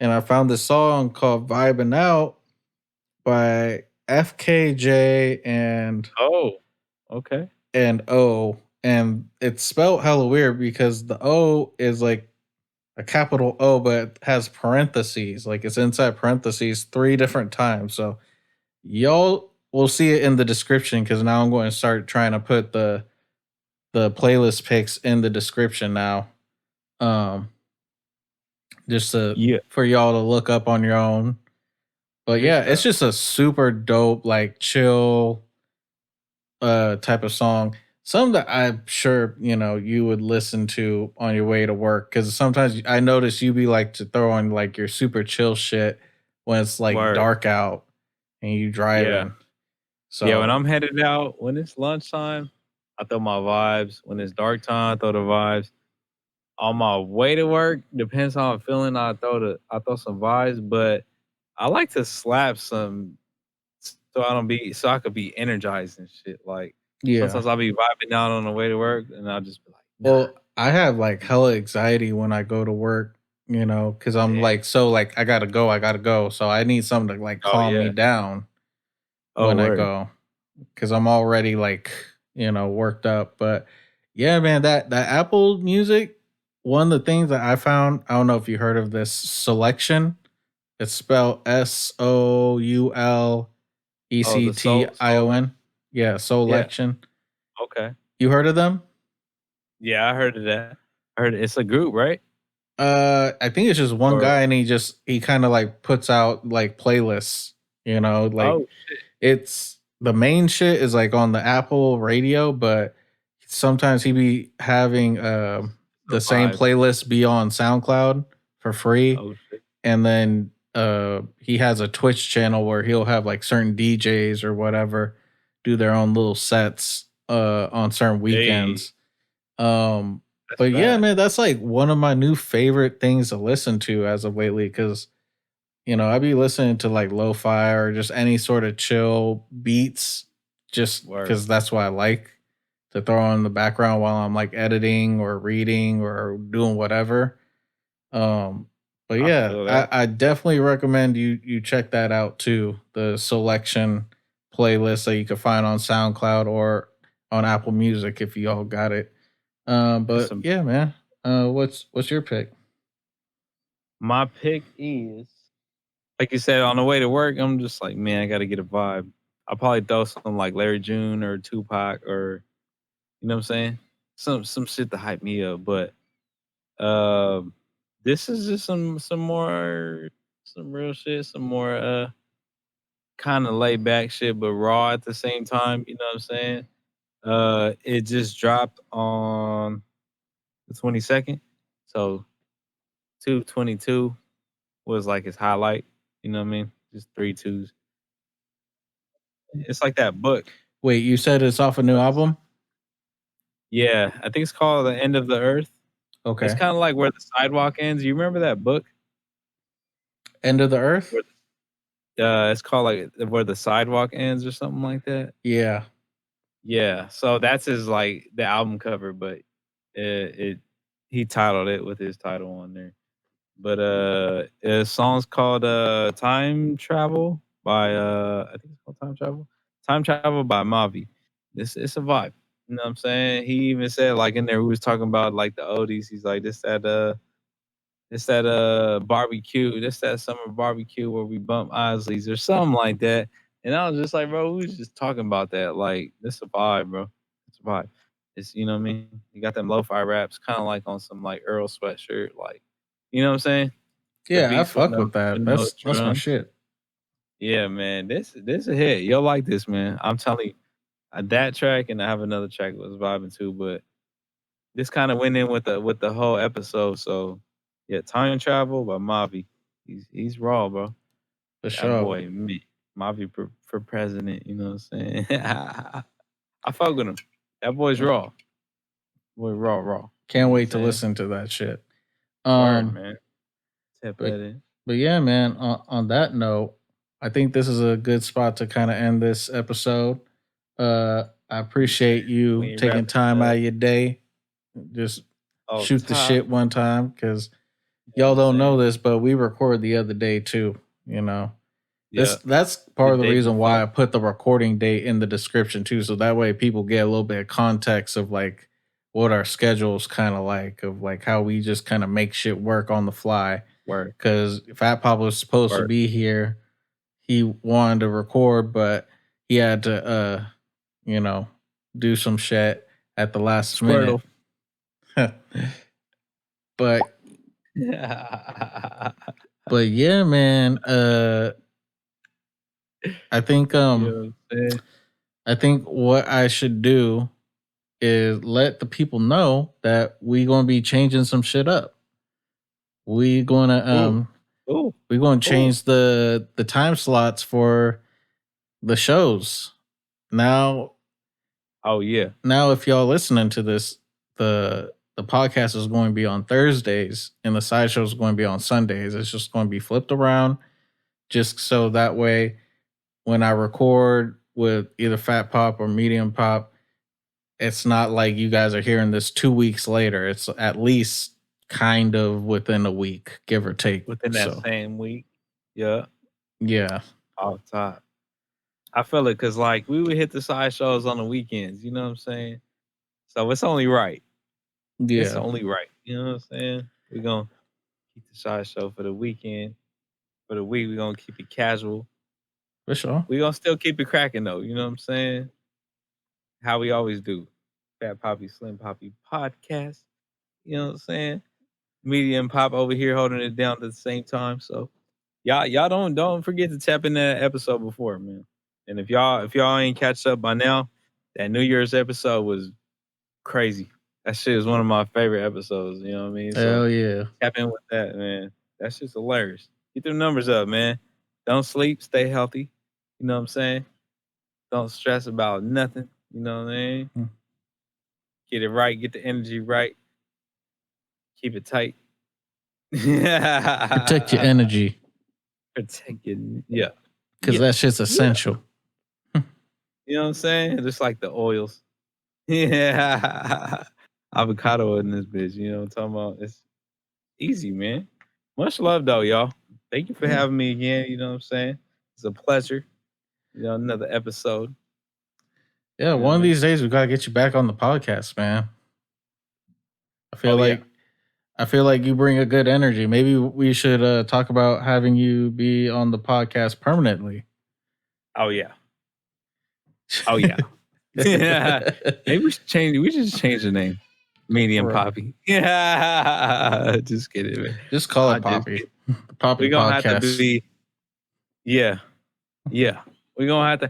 Speaker 1: and I found this song called "Vibin Out" by FKJ and
Speaker 2: okay,
Speaker 1: and O, and it's spelled hella weird because the O is like a capital O, but it has parentheses, like it's inside parentheses 3 different times. So y'all will see it in the description because now I'm going to start trying to put the playlist picks in the description now. Um, just for y'all to look up on your own. But yeah, it's just a super dope, like chill type of song. Some that I'm sure, you would listen to on your way to work. Cause sometimes I notice you be like to throw on like your super chill shit when it's like dark out and you driving.
Speaker 2: Yeah. So when I'm headed out, when it's lunchtime, I throw my vibes. When it's dark time, I throw the vibes. On my way to work, depends how I'm feeling. I throw some vibes, but I like to slap some so I could be energized and shit. Like sometimes I'll be vibing out on the way to work, and I'll just be like,
Speaker 1: nah. Well, I have like hella anxiety when I go to work, because I'm like so like I gotta go, so I need something to like calm me down when I go, because I'm already like worked up. But yeah, man, that Apple Music. One of the things that I found, I don't know if you heard of this selection. It's spelled SOULECTION. Yeah, selection.
Speaker 2: Yeah. Okay.
Speaker 1: You heard of them?
Speaker 2: Yeah, I heard of that. I heard it's a group, right?
Speaker 1: I think it's just one guy, and he kind of like puts out like playlists. It's the main shit is like on the Apple Radio, but sometimes he be having the same playlist be on SoundCloud for free. And then he has a Twitch channel where he'll have like certain DJs or whatever do their own little sets on certain weekends. But yeah, man, that's like one of my new favorite things to listen to as of lately, because I be listening to like lo-fi or just any sort of chill beats, just because that's what I like to throw on the background while I'm like editing or reading or doing whatever. But yeah, I definitely recommend you check that out too. The selection playlist that you can find on SoundCloud or on Apple Music if you all got it. But yeah, man. What's your pick?
Speaker 2: My pick is, like you said, on the way to work, I'm just like, man, I got to get a vibe. I'll probably throw something like Larry June or Tupac or, you know what I'm saying? Some shit to hype me up. But this is just some real shit, some more kind of laid back shit, but raw at the same time. You know what I'm saying? It just dropped on the 22nd. So 2/22 was like his highlight. You know what I mean? Just 3 2s. It's like that book.
Speaker 1: Wait, you said it's off a new album?
Speaker 2: Yeah, I think it's called The End of the Earth.
Speaker 1: Okay.
Speaker 2: It's kind of like Where the Sidewalk Ends. You remember that book?
Speaker 1: End of the Earth?
Speaker 2: It's called like Where the Sidewalk Ends or something like that.
Speaker 1: Yeah.
Speaker 2: Yeah. So that's his like the album cover, but he titled it with his title on there. But the song's called Time Travel by I think it's called Time Travel. Time Travel by Mavi. It's a vibe. You know what I'm saying? He even said like in there we was talking about like the oldies. He's like it's that barbecue, this that summer barbecue where we bump Isleys or something like that. And I was just like, bro, we was just talking about that. Like, this a vibe, bro. It's a vibe. It's, you know what I mean? You got them lo-fi raps, kind of like on some like Earl sweatshirt, like, you know what I'm saying?
Speaker 1: Yeah, I fuck with that. That's my shit.
Speaker 2: Yeah, man. This a hit. You'll like this, man. I'm telling you. That track and I have another track that was vibing too, but this kind of went in with the whole episode. So yeah, Time Travel by Mavi. He's raw, bro.
Speaker 1: For sure.
Speaker 2: Boy, Mavi for president, you know what I'm saying? I fuck with him. That boy's raw. Boy, raw.
Speaker 1: Can't wait to listen to that shit.
Speaker 2: Word, man. Tap that in.
Speaker 1: But yeah, man, on that note, I think this is a good spot to kind of end this episode. I appreciate you taking time out of your day. Just shoot the shit one time because y'all don't know this, but we recorded the other day too. You know, that's part of the reason why I put the recording date in the description too, so that way people get a little bit of context of like what our schedule's kind of like, of like how we just kind of make shit work on the fly. Because Fat Papa was supposed to be here, he wanted to record, but he had to, do some shit at the last minute. but yeah, man. I think I think what I should do is let the people know that we gonna be changing some shit up. We gonna we're gonna change the time slots for the shows. Now now if y'all listening to this, the podcast is going to be on Thursdays and the sideshow is going to be on Sundays. It's just going to be flipped around, just so that way when I record with either Fat Pop or Medium Pop, it's not like you guys are hearing this 2 weeks later. It's at least kind of within a week, give or take.
Speaker 2: Within that same week. Yeah.
Speaker 1: Yeah.
Speaker 2: Off top. I feel it because like we would hit the side shows on the weekends, you know what I'm saying? So it's only right.
Speaker 1: Yeah.
Speaker 2: It's only right. You know what I'm saying? We're gonna keep the side show for the weekend. For the week, we're gonna keep it casual.
Speaker 1: For sure.
Speaker 2: We're gonna still keep it cracking though, you know what I'm saying? How we always do. Fat Papi, Slim Papi podcast. You know what I'm saying? Medium Pop over here holding it down at the same time. So y'all don't forget to tap in that episode before, man. And if y'all ain't catch up by now, that New Year's episode was crazy. That shit is one of my favorite episodes. You know what I mean?
Speaker 1: Hell yeah.
Speaker 2: Tap in with that, man. That shit's hilarious. Get them numbers up, man. Don't sleep. Stay healthy. You know what I'm saying? Don't stress about nothing. You know what I mean? Get it right. Get the energy right. Keep it tight.
Speaker 1: Protect your energy.
Speaker 2: Protect your, yeah.
Speaker 1: Because that shit's essential.
Speaker 2: Yeah. You know what I'm saying? Just like the oils. Yeah. Avocado in this bitch. You know what I'm talking about? It's easy, man. Much love, though, y'all. Thank you for having me again. You know what I'm saying? It's a pleasure. You know, another episode.
Speaker 1: Yeah, one of these days we gotta get you back on the podcast, man. I feel like you bring a good energy. Maybe we should talk about having you be on the podcast permanently.
Speaker 2: Oh yeah. Yeah. Maybe we should change. We should just change the name. Medium Papi. Yeah. Just kidding, man.
Speaker 1: Just call it Papi. The Papi
Speaker 2: We're gonna
Speaker 1: podcast.
Speaker 2: have to be. Yeah. We're gonna have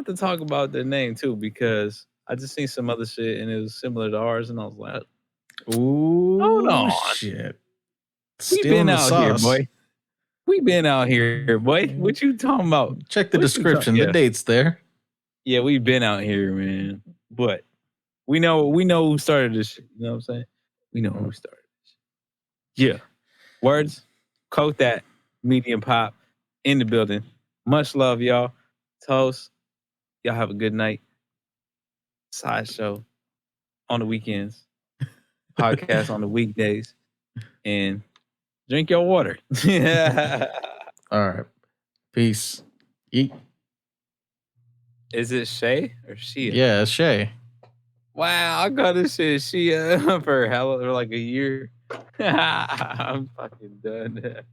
Speaker 2: to talk about the name too, because I just seen some other shit and it was similar to ours, and I was like,
Speaker 1: ooh,
Speaker 2: hold on.
Speaker 1: Shit.
Speaker 2: We been out here, boy. We been out here, boy. What you talking about?
Speaker 1: Check the description. The date's there.
Speaker 2: Yeah, we been out here, man. But we know who started this shit. You know what I'm saying? We know who started this shit. Yeah. Words. Quote that. Medium Pop in the building. Much love, y'all. Toast. Y'all have a good night. Sideshow on the weekends. Podcast on the weekdays. And drink your water. Yeah.
Speaker 1: All right. Peace. Eat.
Speaker 2: Is it Shay or Shia?
Speaker 1: Yeah, it's Shay.
Speaker 2: Wow, I got this shit Shia for like a year. I'm fucking done.